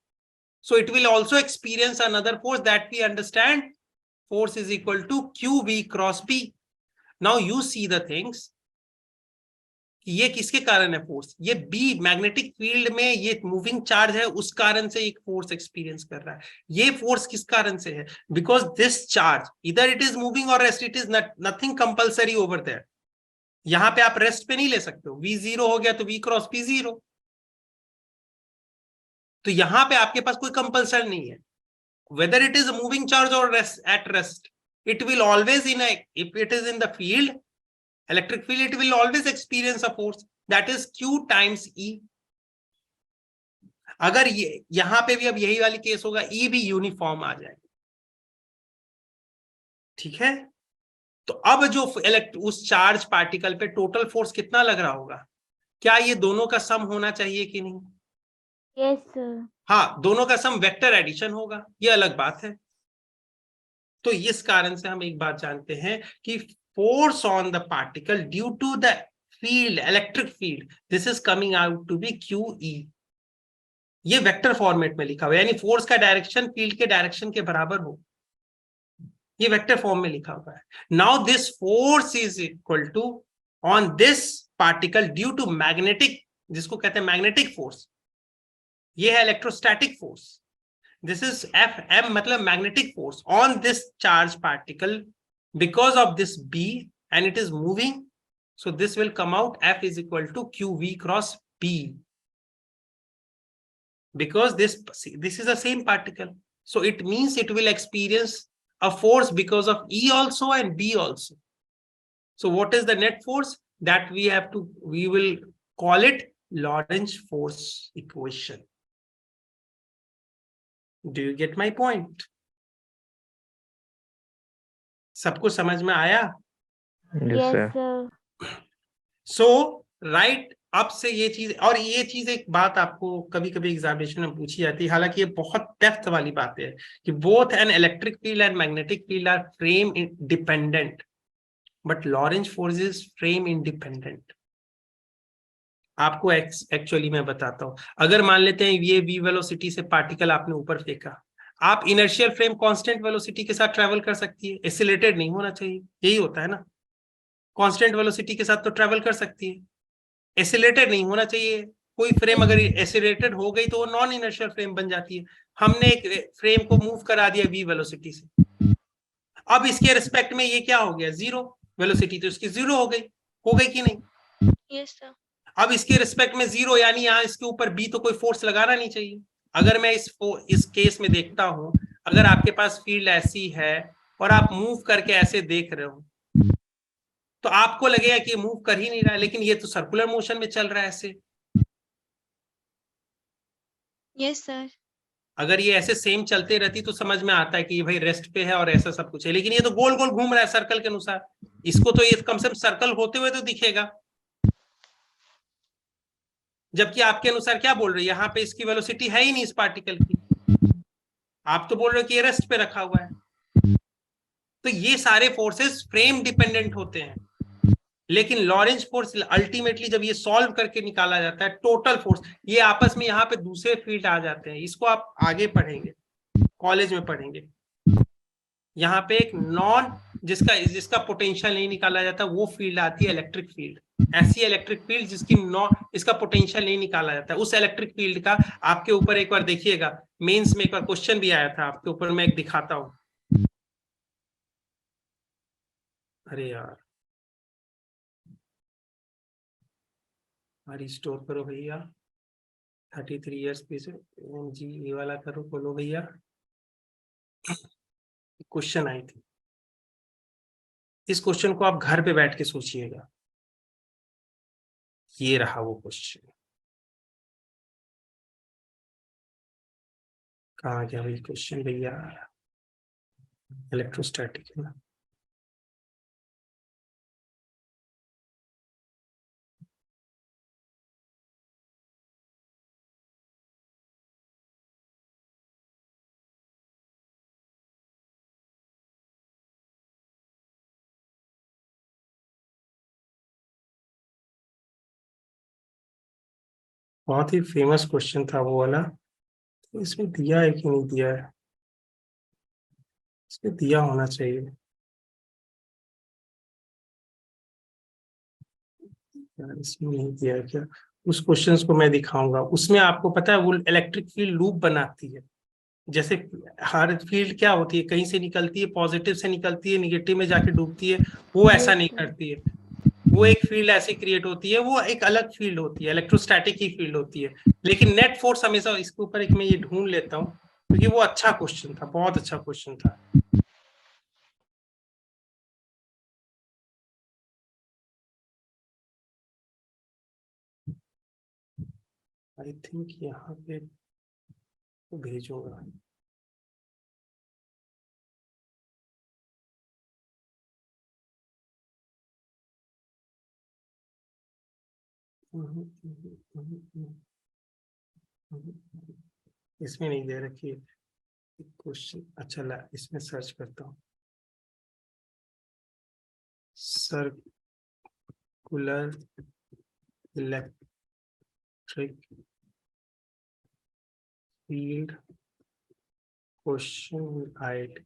so it will also experience another force that we understand, force is equal to QV cross P. Now you see the things, ये किसके कारण है फोर्स? ये बी मैग्नेटिक फील्ड में ये मूविंग चार्ज है, उस कारण से एक फोर्स एक्सपीरियंस कर रहा है। ये फोर्स किस कारण से है? बिकॉज दिस चार्ज इधर इट इज मूविंग और rest, it is nothing compulsory over there. यहां पे आप रेस्ट पे नहीं ले सकते हो। V0 हो गया तो V क्रॉस P 0, तो यहां पे आपके पास कोई कंपल्सन नहीं है whether it is a moving charge or at rest, it will always if it is in the field, electric field, it will always experience a force that is Q times E. अगर ये यहां पे भी अब यही वाली केस होगा, E भी यूनिफॉर्म आ जाएगा। ठीक है, तो अब जो उस चार्ज पार्टिकल पे टोटल फोर्स कितना लग रहा होगा? क्या ये दोनों का सम होना चाहिए कि नहीं? Yes sir. हाँ, दोनों का सम वेक्टर एडिशन होगा, ये अलग बात है। तो इस कारण से हम एक बात जानते हैं कि force on the particle due to the field, electric field, this is coming out to be QE। ये वेक्टर फॉर्मेट में लिखा हुआ है, यानी फोर्स का डायरेक्शन फील्ड के डायरेक्शन के बराबर हो, ये वेक्टर फॉर्म में लिखा हुआ है। Now this force is equal to on this particle due to magnetic, जिसको कहते हैं मैग्नेटिक फोर्स, ये है electrostatic force. This is F, M मतलब magnetic force on this charged particle because of this B, and it is moving. So this will come out, F is equal to QV cross B. Because this is the same particle. So it means it will experience a force because of E also and B also. So what is the net force? That we will call it Lorentz force equation. Do you get my point? सबको समझ में आया? Yes, sir. So right, अब से ये चीज, और ये चीज एक बात आपको कभी कभी एग्जामिनेशन में पूछी जाती है, हालांकि ये बहुत डेप्थ वाली बात है कि both an electric field and magnetic field are frame dependent, but Lorentz force is frame independent. आपको एक्चुअली मैं बताता हूं, अगर मान लेते हैं ये v वेलोसिटी से पार्टिकल आपने ऊपर फेंका, आप इनर्शियल फ्रेम कांस्टेंट वेलोसिटी के साथ ट्रेवल कर सकती है, एक्सीलरेटेड नहीं होना चाहिए, यही होता है ना, कांस्टेंट वेलोसिटी के साथ तो ट्रेवल कर सकती है, एक्सीलरेटेड नहीं होना चाहिए। कोई फ्रेम अगर एक्सीलरेटेड हो गई तो वो नॉन इनर्शियल फ्रेम बन जाती है। हमने एक फ्रेम को मूव करा दिया v वेलोसिटी से, अब इसके रिस्पेक्ट में ये क्या हो गया, जीरो वेलोसिटी, तो इसकी जीरो हो गई कि नहीं? Yes, sir. अब इसके रिस्पेक्ट में जीरो, यानी यहाँ इसके ऊपर बी तो कोई फोर्स लगाना नहीं चाहिए। अगर मैं इस केस में देखता हूं, अगर आपके पास फील्ड ऐसी है और आप मूव करके ऐसे देख रहे हो, तो आपको लगेगा कि मूव कर ही नहीं रहा है, लेकिन ये तो सर्कुलर मोशन में चल रहा है ऐसे। Yes, sir. अगर ये ऐसे सेम चलते रहती तो समझ में आता है कि ये भाई रेस्ट पे है और ऐसा सब कुछ है, लेकिन ये तो गोल गोल घूम रहा है सर्कल के अनुसार, इसको तो ये कम से कम सर्कल होते हुए तो दिखेगा, जबकि आपके अनुसार क्या बोल रहे हैं, यहाँ पे इसकी वेलोसिटी है ही नहीं इस पार्टिकल की, आप तो बोल रहे हो कि ये रेस्ट पे रखा हुआ है। तो ये सारे फोर्सेस फ्रेम डिपेंडेंट होते हैं, लेकिन लॉरेंज फोर्स अल्टीमेटली जब ये सॉल्व करके निकाला जाता है, टोटल फोर्स, ये आपस में यहाँ पे दूसरे फील्ड आ जाते हैं, इसको आप आगे पढ़ेंगे, कॉलेज में पढ़ेंगे। यहाँ पे एक नॉन जिसका पोटेंशियल नहीं निकाला जाता, वो फील्ड आती है इलेक्ट्रिक फील्ड। ऐसी इलेक्ट्रिक फील्ड जिसकी इसका पोटेंशियल नहीं निकाला जाता है, उस इलेक्ट्रिक फील्ड का आपके ऊपर एक बार देखिएगा, मेंस में एक बार क्वेश्चन भी आया था आपके ऊपर, मैं एक दिखाता हूं। अरे यार, रिस्टोर करो भैया, 33 ईयर्स पे से जी, ये वाला करो, बोलो भैया, क्वेश्चन आई थी, इस क्वेश्चन को आप घर पे बैठ के सोचिएगा। ये रहा वो क्वेश्चन, कहाँ गया भाई क्वेश्चन भैया, इलेक्ट्रोस्टैटिक है ना। बहुत ही फेमस क्वेश्चन था वो वाला, तो इसमें दिया है कि नहीं दिया है, इसमें दिया होना चाहिए यार, इसमें नहीं दिया है क्या? उस क्वेश्चंस को मैं दिखाऊंगा, उसमें आपको पता है वो इलेक्ट्रिक फील्ड लूप बनाती है, जैसे हर फील्ड क्या होती है, कहीं से निकलती है, पॉजिटिव से निकलती है, निगेटिव में जाके डूबती है, वो ऐसा नहीं करती है, वो एक फील्ड ऐसी क्रिएट होती है, वो एक अलग फील्ड होती है, इलेक्ट्रोस्टैटिक ही फील्ड होती है। लेकिन नेट फोर्स हमेशा, इसके ऊपर एक मैं ये ढूंढ लेता हूँ, क्योंकि वो अच्छा क्वेश्चन था, बहुत अच्छा क्वेश्चन था। आई थिंक यहाँ पे भेजूंगा, इसमें नहीं दे रखी क्वेश्चन। अच्छा ला, इसमें सर्च करता हूँ, सर्कुलर इलेक्ट्रिक फील्ड क्वेश्चन आइड,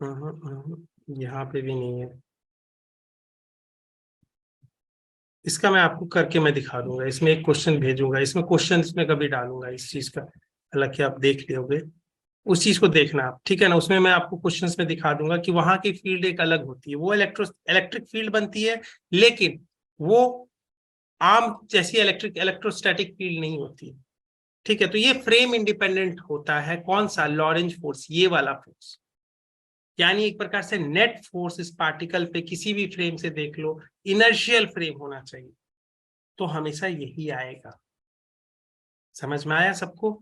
यहाँ पे भी नहीं है। इसका मैं आपको करके मैं दिखा दूंगा, इसमें एक क्वेश्चन भेजूंगा, इसमें क्वेश्चन इसमें कभी डालूंगा इस चीज का, हालांकि आप देख लोगे उस चीज को, देखना आप, ठीक है ना। उसमें मैं आपको क्वेश्चंस में दिखा दूंगा कि वहां की फील्ड एक अलग होती है, वो इलेक्ट्रिक फील्ड बनती है, लेकिन वो आम जैसी इलेक्ट्रोस्टैटिक फील्ड नहीं होती है, ठीक है। तो ये फ्रेम इंडिपेंडेंट होता है, कौन सा, लॉरेंज फोर्स, ये वाला फोर्स, यानी एक प्रकार से नेट फोर्स इस पार्टिकल पे किसी भी फ्रेम से देख लो, इनर्शियल फ्रेम होना चाहिए, तो हमेशा यही आएगा। समझ में आया सबको?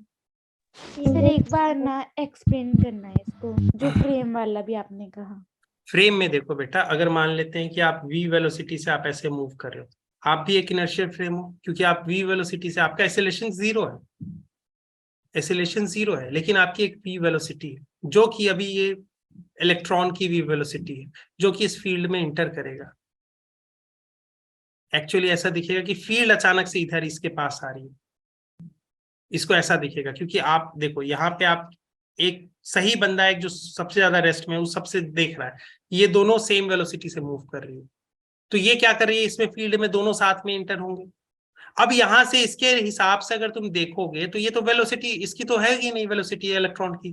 सर एक बार ना एक्सप्लेन करना है इसको, जो फ्रेम वाला भी आपने कहा। फ्रेम में देखो बेटा, अगर मान लेते हैं कि आप v वेलोसिटी से आप ऐसे मूव कर रहे हो, आप भी एक इनर्शियल फ्रेम हो, क्योंकि आप v वेलोसिटी से, आपका एक्सेलरेशन जीरो है, एक्सेलरेशन जीरो है, लेकिन आपकी एक v वेलोसिटी है, जो कि अभी ये इलेक्ट्रॉन की v वेलोसिटी है, जो कि इस फील्ड में इंटर करेगा। एक्चुअली ऐसा दिखेगा कि फील्ड अचानक से इधर इसके पास आ रही है, इसको ऐसा दिखेगा, क्योंकि आप देखो यहाँ पे आप एक सही बंदा है जो सबसे ज्यादा रेस्ट में, वो सबसे देख रहा है, ये दोनों सेम वेलोसिटी से मूव कर रही है, तो ये क्या कर रही है, इसमें फील्ड में दोनों साथ में इंटर होंगे। अब यहां से इसके हिसाब से अगर तुम देखोगे तो ये तो वेलोसिटी इसकी तो है ही नहीं, वेलोसिटी इलेक्ट्रॉन की,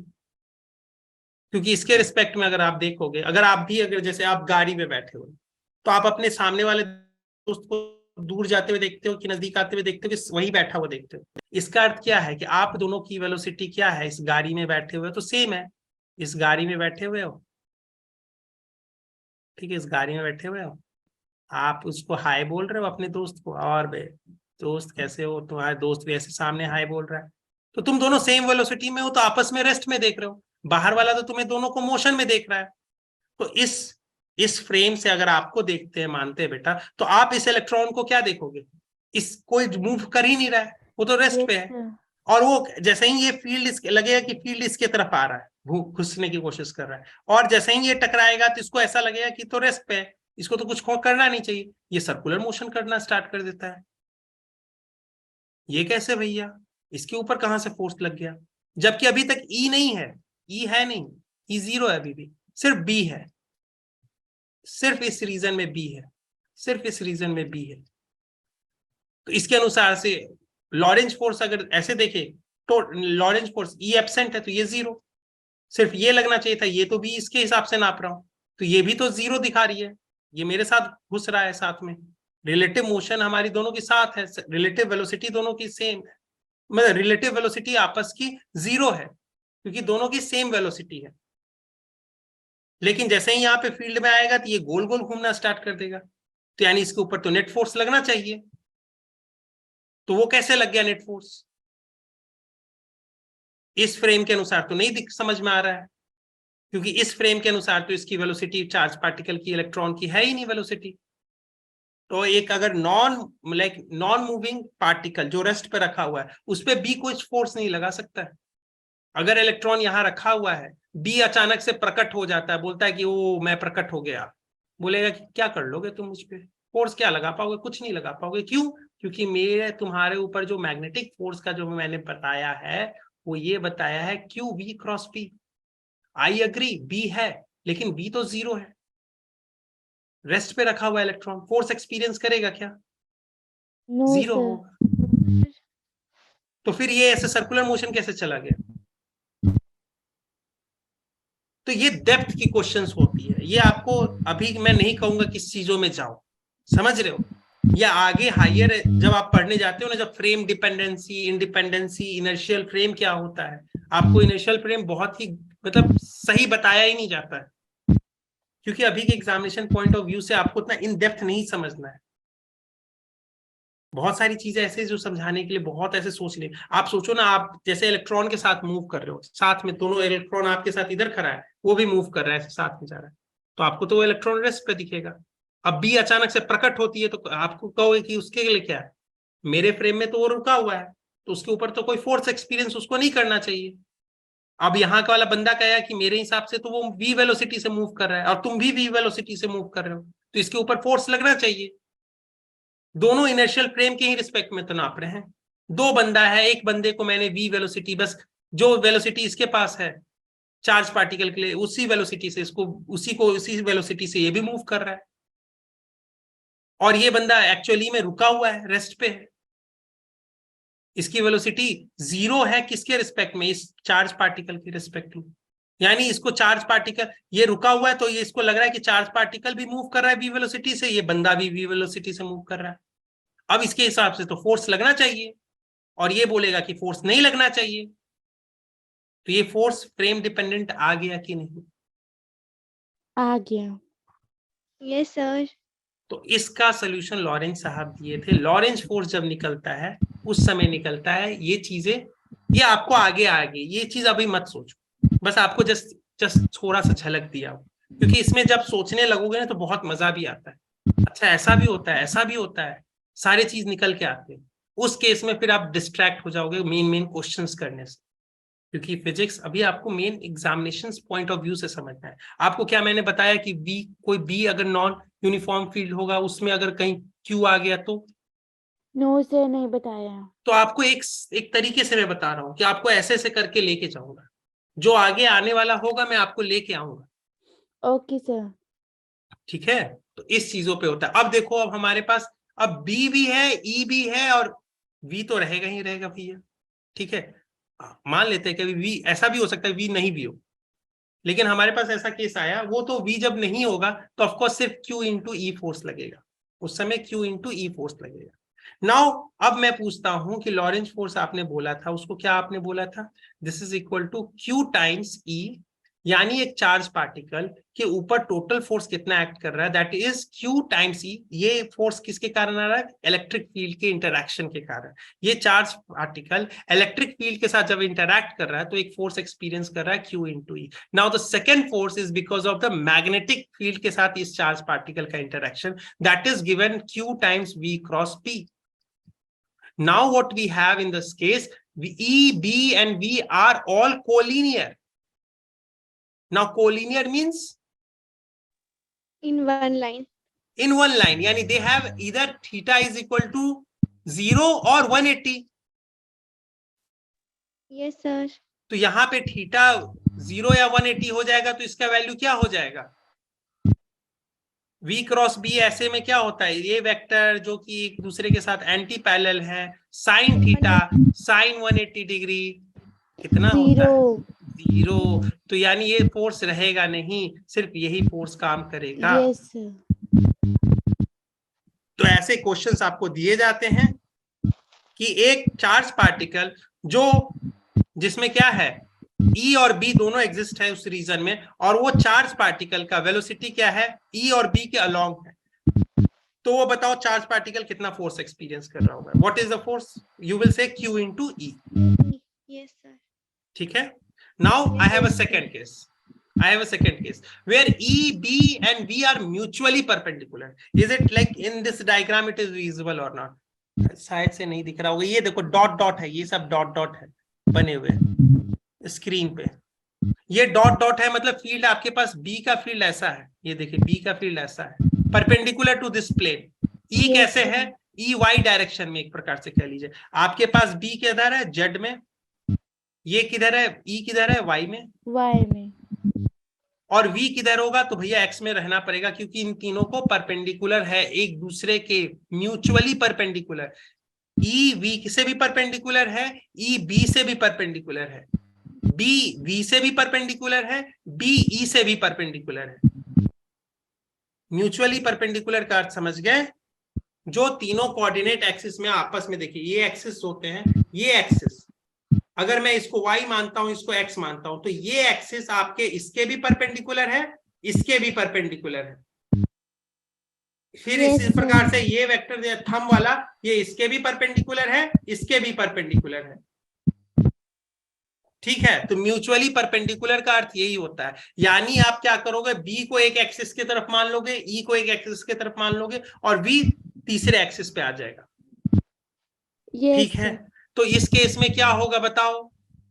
क्योंकि इसके रिस्पेक्ट में अगर आप देखोगे, अगर आप भी, अगर जैसे आप गाड़ी में बैठे हो, तो आप अपने सामने वाले दोस्त को दूर जाते हुए देखते हो कि नजदीक आते हुए देखते हो कि वही बैठा हुआ देखते हो। इसका अर्थ क्या है कि आप दोनों की वेलोसिटी क्या है, इस गाड़ी में बैठे हुए तो सेम है, इस गाड़ी में बैठे हुए हो, ठीक है, इस गाड़ी में बैठे हुए हो, आप उसको हाय बोल रहे हो अपने दोस्त को, और बे दोस्त कैसे हो, तुम्हारे दोस्त भी ऐसे सामने हाय बोल रहा है, तो तुम दोनों सेम वेलोसिटी में हो, तो आपस में रेस्ट में देख रहे हो, बाहर वाला तो तुम्हें दोनों को मोशन में देख रहा है। तो इस फ्रेम से अगर आपको देखते हैं, मानते हैं बेटा, तो आप इस इलेक्ट्रॉन को क्या देखोगे, इस कोई मूव कर ही नहीं रहा है, वो तो रेस्ट पे है, और वो जैसे ही ये फील्ड लगेगा कि फील्ड इसके तरफ आ रहा है, घुसने की कोशिश कर रहा है, और जैसे ही ये टकराएगा तो इसको ऐसा लगेगा कि तो रेस्ट पे है, इसको तो कुछ करना नहीं चाहिए, ये सर्कुलर मोशन करना स्टार्ट कर देता है। ये कैसे भैया, इसके ऊपर कहां से फोर्स लग गया, जबकि अभी तक ई नहीं है, ई है नहीं, ई जीरो है, अभी भी सिर्फ बी है, सिर्फ इस रीजन में बी है, सिर्फ इस रीजन में बी है। तो इसके अनुसार से लॉरेंज फोर्स अगर ऐसे देखे तो लॉरेंज फोर्स ई एब्सेंट है, तो ये जीरो, सिर्फ ये लगना चाहिए था, ये तो भी इसके हिसाब से नाप रहा हूं, तो ये भी तो जीरो दिखा रही है, ये मेरे साथ घुस रहा है साथ में, रिलेटिव मोशन हमारी दोनों की साथ है, रिलेटिव वेलोसिटी दोनों की सेम है, मतलब रिलेटिव वेलोसिटी आपस की जीरो है, क्योंकि दोनों की सेम वेलोसिटी है। लेकिन जैसे ही यहाँ पे फील्ड में आएगा तो ये गोल गोल घूमना स्टार्ट कर देगा, तो यानी इसके ऊपर तो नेट फोर्स लगना चाहिए, तो वो कैसे लग गया नेट फोर्स, इस फ्रेम के अनुसार तो नहीं समझ में आ रहा है, क्योंकि इस फ्रेम के अनुसार तो इसकी वेलोसिटी चार्ज पार्टिकल की, इलेक्ट्रॉन की है ही नहीं वेलोसिटी। तो एक अगर नॉन मूविंग पार्टिकल जो रेस्ट पे रखा हुआ है, उस पर बी कुछ फोर्स नहीं लगा सकता है। अगर इलेक्ट्रॉन यहां रखा हुआ है, बी अचानक से प्रकट हो जाता है, बोलता है कि वो मैं प्रकट हो गया, बोलेगा कि क्या कर लोगे तुम मुझ पे, फोर्स क्या लगा पाओगे, कुछ नहीं लगा पाओगे, क्यों, क्योंकि मेरे तुम्हारे ऊपर जो मैग्नेटिक फोर्स का जो मैंने बताया है, वो ये बताया है Q V cross P. I agree B है, लेकिन बी तो जीरो है, रेस्ट पे रखा हुआ इलेक्ट्रॉन फोर्स एक्सपीरियंस करेगा क्या, नो जीरो सर। होगा। तो फिर ये ऐसे सर्कुलर मोशन कैसे चला गया। तो ये डेप्थ की क्वेश्चंस होती है, ये आपको अभी मैं नहीं कहूंगा किस चीजों में जाओ, समझ रहे हो, या आगे हायर जब आप पढ़ने जाते हो ना, जब frame dependency, independency, inertial frame क्या होता है, आपको इनर्शियल फ्रेम बहुत ही मतलब सही बताया ही नहीं जाता है, क्योंकि अभी के एग्जामिनेशन पॉइंट ऑफ व्यू से आपको उतना इन डेप्थ नहीं समझना है। बहुत सारी चीजें ऐसे जो समझाने के लिए बहुत ऐसे सोच ले, आप सोचो ना, आप जैसे इलेक्ट्रॉन के साथ मूव कर रहे हो, साथ में दोनों इलेक्ट्रॉन आपके साथ इधर खड़ा है, वो भी मूव कर रहा है, साथ में जा रहा है, तो आपको तो वो इलेक्ट्रॉन रेस्ट पे दिखेगा। अब बी अचानक से प्रकट होती है, तो आपको कहोगे कि उसके लिए क्या है, मेरे फ्रेम में तो वो रुका हुआ है, तो उसके ऊपर तो कोई फोर्स एक्सपीरियंस उसको नहीं करना चाहिए। अब यहाँ का वाला बंदा कहेगा कि मेरे हिसाब से तो वो वी वेलोसिटी से मूव कर रहा है, और तुम भी वी वेलोसिटी से मूव कर रहे हो, तो इसके ऊपर फोर्स लगना चाहिए। दोनों इनर्शियल फ्रेम के ही रिस्पेक्ट में तो नाप रहे हैं, दो बंदा है, एक बंदे को मैंने वी वेलोसिटी, बस जो वेलोसिटी इसके पास है चार्ज पार्टिकल के लिए उसी वेलोसिटी से इसको उसी वेलोसिटी से ये भी मूव कर रहा है, और ये बंदा एक्चुअली में रुका हुआ है, रेस्ट पे है। इसकी वेलोसिटी 0 है किसके रिस्पेक्ट में? इस चार्ज पार्टिकल के रिस्पेक्ट में। यानी इसको चार्ज पार्टिकल, ये रुका हुआ है तो ये इसको लग रहा है कि चार्ज पार्टिकल भी मूव कर रहा है v वेलोसिटी से, ये बंदा भी v वेलोसिटी से मूव कर रहा है। अब इसके हिसाब से तो फोर्स लगना चाहिए, और ये बोलेगा कि फोर्स नहीं लगना चाहिए। तो ये फोर्स फ्रेम डिपेंडेंट आ गया कि नहीं? आ गया। Yes, sir. तो इसका सोल्यूशन लॉरेंज साहब दिए थे। लॉरेंज फोर्स जब निकलता है उस समय निकलता है ये चीजें, ये आपको आगे ये चीज अभी मत सोचो, बस आपको जस्ट थोड़ा सा झलक दिया, क्योंकि इसमें जब सोचने लगोगे ना तो बहुत मजा भी आता है। अच्छा ऐसा भी होता है, ऐसा भी होता है, सारे चीज निकल के आते हैं। उस केस में फिर आप डिस्ट्रैक्ट हो जाओगे मेन क्वेश्चंस करने से, क्योंकि फिजिक्स अभी आपको main examination point of view से समझना है। आपको क्या मैंने बताया कि कोई बी अगर नॉन यूनिफॉर्म फील्ड होगा, उसमें अगर कहीं क्यू आ गया तो नो सर, नहीं बताया। तो आपको एक तरीके से मैं बता रहा हूं कि आपको ऐसे ऐसे करके लेके जाऊंगा, जो आगे आने वाला होगा मैं आपको लेके आऊंगा। Okay sir. ठीक है, तो इस चीजों पे होता है। अब देखो, अब हमारे पास अब बी भी है, ई भी है, और वी तो रहेगा ही रहेगा भैया। ठीक है, मान लेते हैं कि वी ऐसा भी हो सकता है वी नहीं भी हो, लेकिन हमारे पास ऐसा केस आया, वो तो वी जब नहीं होगा तो ऑफकोर्स सिर्फ क्यू इंटू ई फोर्स लगेगा, उस समय क्यू इंटू ई फोर्स लगेगा। नाउ अब मैं पूछता हूं कि लॉरेंज फोर्स आपने बोला था, उसको क्या आपने बोला था? This is equal to q times e, यानी एक चार्ज पार्टिकल के ऊपर टोटल फोर्स कितना एक्ट कर रहा है, दैट इज क्यू टाइम्स ई। ये फोर्स किसके कारण आ रहा है? इलेक्ट्रिक फील्ड के इंटरैक्शन के कारण। ये चार्ज पार्टिकल इलेक्ट्रिक फील्ड के साथ जब इंटरैक्ट कर रहा है तो एक फोर्स एक्सपीरियंस कर रहा है Q into E. Now the second force is because of the magnetic field के साथ इस चार्ज पार्टिकल का interaction, that is given Q times V cross P. Now what we have in this case, E, B and V are all collinear. Now collinear means In one line. in one line, yani they have either theta is equal to 0 or 180. Yes, sir. तो यहाँ पे थीटा 0 या 180 हो जाएगा, तो इसका वैल्यू क्या हो जाएगा? v cross b। ऐसे में क्या होता है, ये वेक्टर जो कि एक दूसरे के साथ एंटी पैरेलल है, साइन थीटा साइन 180 डिग्री कितना होता है? 0। तो यानी ये फोर्स रहेगा नहीं, सिर्फ यही फोर्स काम करेगा। Yes sir. तो ऐसे क्वेश्चंस आपको दिए जाते हैं कि एक चार्ज पार्टिकल जो जिसमें क्या है, E और B दोनों एग्जिस्ट है उस रीजन में, और वो चार्ज पार्टिकल का वेलोसिटी क्या है? E और B के अलोंग है। तो वो बताओ चार्ज पार्टिकल कितना फोर्स एक्सपीरियंस कर रहा होगा? What is the force? You will say Q into E। Yes, sir. ठीक है, now I have a second case. I have a second case where E, B and V are mutually perpendicular. Is it like in this diagram it is visible or not? शायद से नहीं दिख रहा होगा। ये देखो डॉट डॉट है, ये सब डॉट डॉट है बने हुए स्क्रीन पे। ये डॉट डॉट है, मतलब फील्ड आपके पास B का फील्ड ऐसा है, ये देखिए B का फील्ड ऐसा है, perpendicular to this plane. E कैसे है? E Y डायरेक्शन में एक प्रकार से कह लीजिए। आपके पास B किधर है? Z में। ये किधर है? E किधर है? Y में। वाई में। और V किधर होगा? तो भैया X में रहना पड़ेगा, क्योंकि इन तीनों को परपेंडिकुलर है एक दूसरे के, म्यूचुअली परपेंडिकुलर। E V से भी परपेंडिकुलर है, E B से भी परपेंडिकुलर है, B V से भी परपेंडिकुलर है, B E से भी परपेंडिकुलर है। म्यूचुअली परपेंडिकुलर का अर्थ समझ गए? जो तीनों कोऑर्डिनेट एक्सिस में आपस में, देखिए ये एक्सिस होते हैं, ये एक्सिस अगर मैं इसको y मानता हूं, इसको x मानता हूं, तो ये एक्सिस आपके इसके भी परपेंडिकुलर है, इसके भी परपेंडिकुलर है। फिर इसी प्रकार से ये वेक्टर थंब वाला, ये इसके भी परपेंडिकुलर है, इसके भी परपेंडिकुलर है। ठीक है, तो म्यूचुअली परपेंडिकुलर का अर्थ यही होता है। यानी आप क्या करोगे, B को एक एक्सिस की तरफ मान लोगे, E को एक एक्सिस की तरफ मान लोगे, और V तीसरे एक्सिस पे आ जाएगा। ठीक है, तो इस केस में क्या होगा बताओ?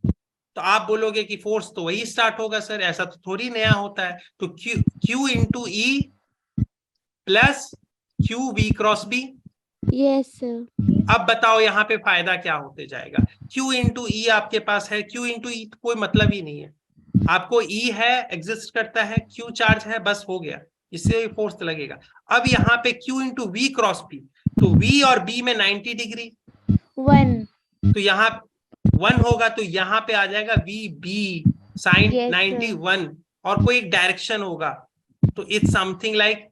तो आप बोलोगे कि फोर्स तो वही स्टार्ट होगा सर, ऐसा तो थोड़ी नया होता है। तो Q into E plus Q V cross B। Yes sir. अब बताओ यहाँ पे फायदा क्या होते जाएगा? Q इंटू E आपके पास है, Q इंटू E कोई मतलब ही नहीं है, आपको ई है, एग्जिस्ट करता है, क्यू चार्ज है, बस हो गया, इससे फोर्स लगेगा। अब यहाँ पे Q into V cross P, तो वी और बी में 90 डिग्री, 1 तो यहाँ 1 होगा, तो यहाँ पे आ जाएगा वी बी साइन Yes, 91, और कोई एक डायरेक्शन होगा, तो इट्स समथिंग लाइक,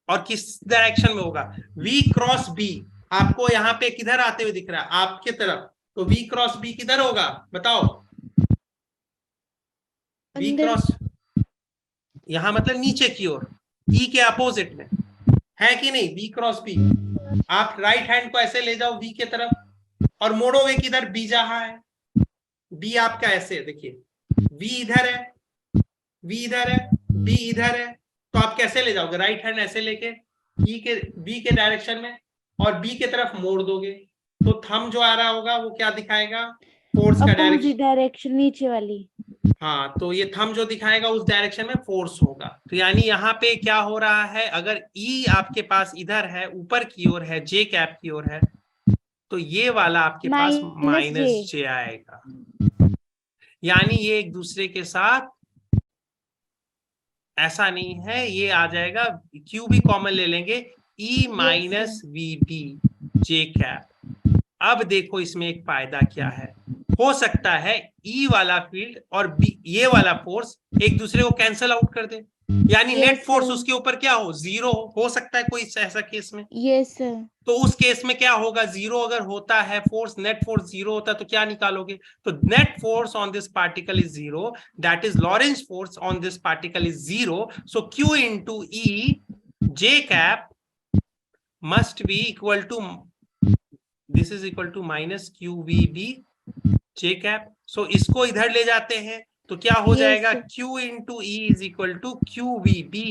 और किस डायरेक्शन में होगा, v क्रॉस b, आपको यहाँ पे किधर आते हुए दिख रहा है, आपके तरफ, तो v क्रॉस b किधर होगा बताओ, v अंदर। क्रॉस यहाँ मतलब नीचे की ओर, e के अपोजिट में है कि नहीं, v क्रॉस b, आप राइट हैंड को ऐसे ले जाओ v के तरफ और मोड़ोगे किधर, b जहां है, b आपका ऐसे देखिए, v इधर है, v इधर है, b इधर है, तो आप कैसे ले जाओगे, राइट हैंड ऐसे लेके e के b के डायरेक्शन में और b के तरफ मोड़ दोगे, तो थंब जो आ रहा होगा वो क्या दिखाएगा, फोर्स का अपोजिट डायरेक्शन। डायरेक्शन नीचे वाली। हाँ, तो ये थंब जो दिखाएगा उस डायरेक्शन में फोर्स होगा, तो यानी यहाँ पे क्या हो रहा है, अगर E आपके पास इधर है, ऊपर की ओर है, J कैप की ओर है, तो ये वाला आपके पास माइनस J आएगा, यानी ये एक दूसरे के साथ ऐसा नहीं है, ये आ जाएगा, Q भी कॉमन ले लेंगे, E minus V B J cap. अब देखो इसमें एक फायदा क्या है, हो सकता है E वाला फील्ड और B ये वाला फोर्स एक दूसरे को कैंसल आउट कर दे, यानी Yes, नेट फोर्स sir. उसके ऊपर क्या हो, जीरो हो सकता है कोई ऐसा केस में, Yes, sir. तो उस केस में क्या होगा, जीरो अगर होता है फोर्स, नेट फोर्स जीरो होता है, तो क्या निकालोगे, तो net force on this particle is zero, that is Lawrence force on this particle is zero, so Q into E J cap must be equal to, this is equal to minus QVB J cap, so इसको इधर ले जाते हैं, तो क्या हो Yes, जाएगा, sir. Q into E is equal to QVB,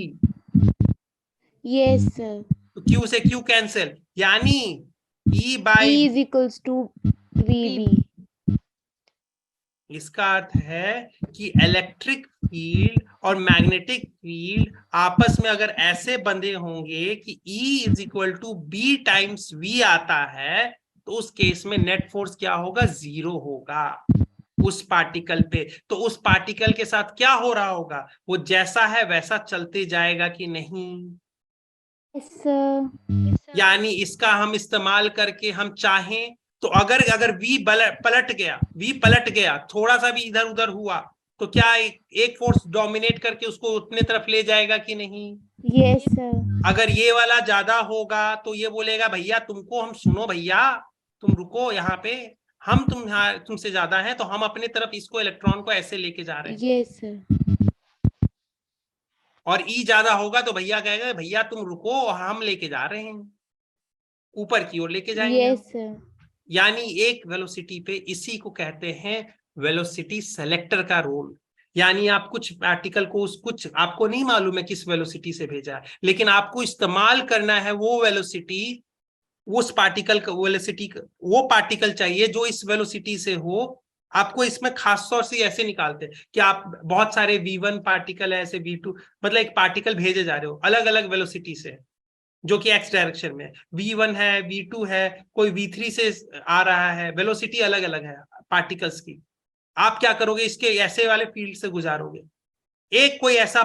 Yes, sir. तो Q से Q कैंसिल, यानी E by, E is equals to VB. इसका अर्थ है कि इलेक्ट्रिक फील्ड और मैग्नेटिक फील्ड आपस में अगर ऐसे बंधे होंगे कि E is equal to B times V आता है, तो उस केस में नेट फोर्स क्या होगा, जीरो होगा उस पार्टिकल पे, तो उस पार्टिकल के साथ क्या हो रहा होगा, वो जैसा है वैसा चलते जाएगा कि नहीं, Yes, sir. Yes, sir. यानी इसका हम इस्तेमाल करके हम चाहें तो अगर V पलट गया, थोड़ा सा भी इधर उधर हुआ, तो क्या एक फोर्स डोमिनेट करके उसको उतने तरफ ले जाएगा कि नहीं, Yes, sir. अगर ये वाला ज्यादा होगा तो ये बोलेगा भैया तुमको हम, सुनो भैया तुम रुको यहाँ पे, हम तुमसे ज्यादा हैं, तो हम अपने तरफ इसको इलेक्ट्रॉन को ऐसे लेके जा रहे हैं, Yes, sir. और E ज्यादा होगा तो भैया कहेगा भैया तुम रुको, हम लेके जा रहे हैं, ऊपर की ओर लेके जाएंगे Yes, हम। sir. यानी एक वेलोसिटी पे, इसी को कहते हैं वेलोसिटी सेलेक्टर का रोल, यानी आप कुछ पार्टिकल को कुछ आपको नहीं मालूम है किस वेलोसिटी से भेजा है, लेकिन आपको इस्तेमाल करना है वो वेलोसिटी, उस पार्टिकल का वेलोसिटी, वो पार्टिकल चाहिए जो इस वेलोसिटी से हो। आपको इसमें खास तौर से ऐसे निकालते हैं कि आप बहुत सारे V1 पार्टिकल है, ऐसे V2, मतलब एक पार्टिकल भेजे जा रहे हो अलग अलग वेलोसिटी से, जो कि x डायरेक्शन में, V1 है, V2 है, कोई V3 से आ रहा है, वेलोसिटी अलग अलग है पार्टिकल्स की, आप क्या करोगे, इसके ऐसे वाले फील्ड से गुजारोगे, एक कोई ऐसा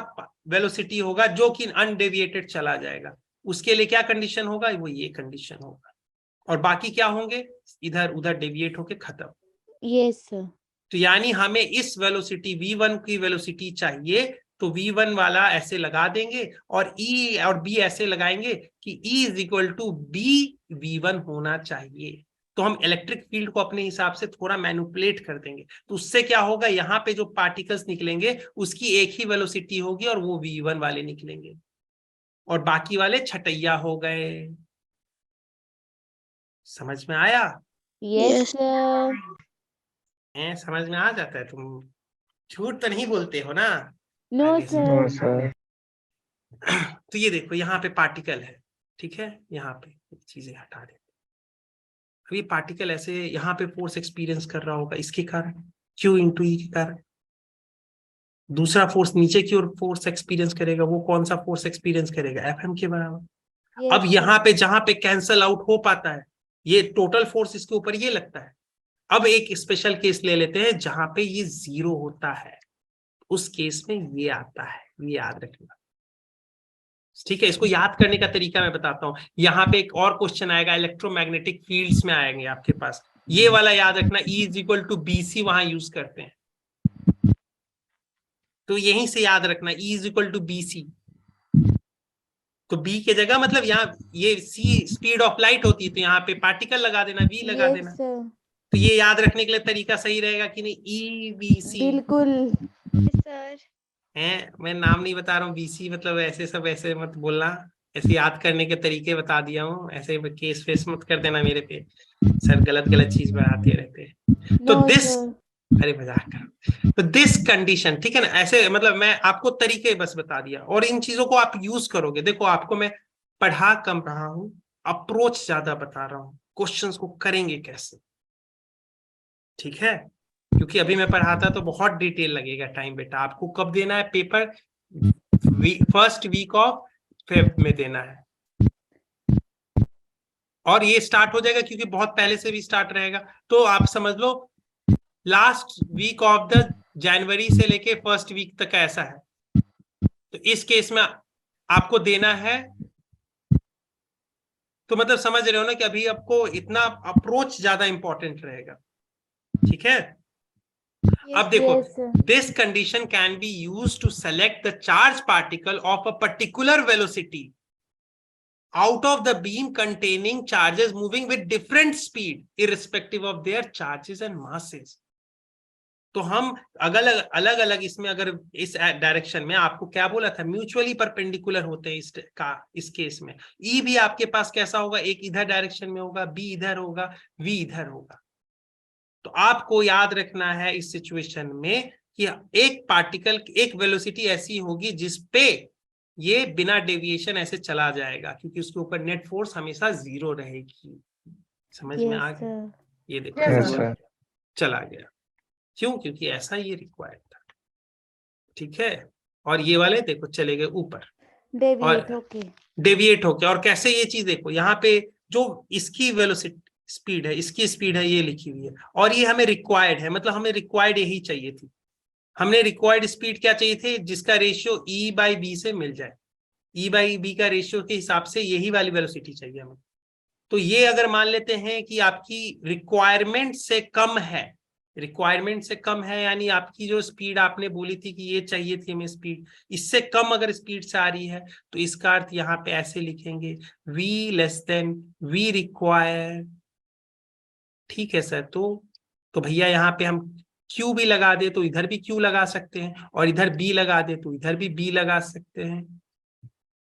वेलोसिटी होगा जो कि अनडेविएटेड चला जाएगा, उसके लिए क्या कंडीशन होगा, वो ये कंडीशन होगा, और बाकी क्या होंगे, इधर उधर डेविएट होके खत्म। Yes, sir. तो यानी हमें इस वेलोसिटी V1 की वेलोसिटी चाहिए, तो V1 वाला ऐसे लगा देंगे और E और B ऐसे लगाएंगे कि E is equal to B V1 होना चाहिए, तो हम इलेक्ट्रिक फील्ड को अपने हिसाब से थोड़ा मैनिपुलेट कर देंगे, तो उससे क्या होगा, यहाँ पे जो पार्टिकल्स निकलेंगे उसकी एक ही वेलोसिटी होगी और वो V1 वाले निकलेंगे, और बाकी वाले छटैया हो गए। समझ में आया? Yes, sir. समझ में आ जाता है, तुम झूठ तो नहीं बोलते हो ना? No, आगे से। sir. तो ये देखो यहाँ पे पार्टिकल है, ठीक है, यहाँ पे चीजें हटा दे, अब ये पार्टिकल ऐसे यहाँ पे फोर्स एक्सपीरियंस कर रहा होगा, इसके कारण Q इंटू E के कारण, दूसरा फोर्स नीचे की ओर फोर्स एक्सपीरियंस करेगा, वो कौन सा फोर्स एक्सपीरियंस करेगा, Fm के बराबर। Yes, अब यहाँ पे जहां पे कैंसल आउट हो पाता है, ये टोटल फोर्स इसके ऊपर ये लगता है, अब एक स्पेशल केस ले लेते हैं जहां पे ये 0 होता है, उस केस में ये आता है, ये याद रखना। ठीक है, इसको याद करने का तरीका मैं बताता हूं। यहाँ पे एक और क्वेश्चन आएगा, इलेक्ट्रोमैग्नेटिक फील्ड्स में आएंगे आपके पास, ये वाला याद रखना, E = BC वहां यूज करते हैं, तो यहीं से याद रखना E = BC। तो B के जगह मतलब यहाँ ये C स्पीड ऑफ लाइट होती है, तो यहाँ पे पार्टिकल लगा देना, V लगा यस देना। सर, तो ये याद रखने के लिए तरीका सही रहेगा कि नहीं, EBC बिल्कुल। Yes, sir. है। मैं नाम नहीं बता रहा हूँ, BC मतलब ऐसे सब ऐसे मत बोलना, ऐसे याद करने के तरीके बता दिया हूँ, ऐसे केस फेस मत कर देना मेरे पे, सर गलत गलत चीज बनाते रहते हैं। तो नो दिस, सर, अरे मजाक कर, तो दिस कंडीशन, ठीक है ना, ऐसे मतलब मैं आपको तरीके बस बता दिया, और इन चीजों को आप यूज करोगे। देखो आपको मैं पढ़ा कम रहा हूं, अप्रोच ज्यादा बता रहा हूं, क्वेश्चंस को करेंगे कैसे, ठीक है, क्योंकि अभी मैं पढ़ाता तो बहुत डिटेल लगेगा टाइम बेटा। आपको कब देना है paper, first week of Feb में देना है, और ये स्टार्ट हो जाएगा क्योंकि बहुत पहले से भी स्टार्ट रहेगा, तो आप समझ लो लास्ट वीक ऑफ द जनवरी से लेके फर्स्ट वीक तक ऐसा है। तो इस केस में आपको देना है, तो मतलब समझ रहे हो ना कि अभी आपको इतना अप्रोच ज्यादा इंपॉर्टेंट रहेगा, ठीक है। Yes, अब देखो, yes sir, this condition can be use to select the charge particle of a particular velocity out of the beam containing charges moving with different speed irrespective of their charges and masses। तो हम अलग अलग इसमें, अगर इस डायरेक्शन में आपको क्या बोला था, म्यूचुअली परपेंडिकुलर होते हैं इस केस में। ई भी आपके पास कैसा होगा, एक इधर डायरेक्शन में होगा, बी इधर होगा, वी इधर होगा। तो आपको याद रखना है इस सिचुएशन में कि एक पार्टिकल, एक वेलोसिटी ऐसी होगी जिसपे ये बिना डेविएशन ऐसे चला जाएगा, क्योंकि उसके ऊपर नेट फोर्स हमेशा 0 रहेगी। समझ में आ यस गया, सर, ये देखो Yes, zero sir. चला गया, क्यों, क्योंकि ऐसा ये रिक्वायर्ड था, ठीक है। और ये वाले देखो चले गए ऊपर डेविएट और होके, डेविएट होके, और कैसे ये चीज देखो, यहाँ पे जो इसकी वेलोसिटी स्पीड है, इसकी स्पीड है, ये लिखी हुई है, और ये हमें रिक्वायर्ड है, मतलब हमें रिक्वायर्ड यही चाहिए थी। हमने रिक्वायर्ड स्पीड क्या चाहिए थे, जिसका रेशियो E/B से मिल जाए, E/B का रेशियो के हिसाब से यही वाली वेलोसिटी चाहिए हमें। तो ये अगर मान लेते हैं कि आपकी रिक्वायरमेंट से कम है, रिक्वायरमेंट से कम है यानी आपकी जो स्पीड आपने बोली थी कि ये चाहिए थी हमें स्पीड, इससे कम अगर स्पीड से आ रही है, तो इसका अर्थ यहाँ पे ऐसे लिखेंगे, V < V रिक्वायर, ठीक है सर। तो भैया यहाँ पे हम Q भी लगा दे तो इधर भी Q लगा सकते हैं, और इधर B लगा दे तो इधर भी B लगा सकते हैं,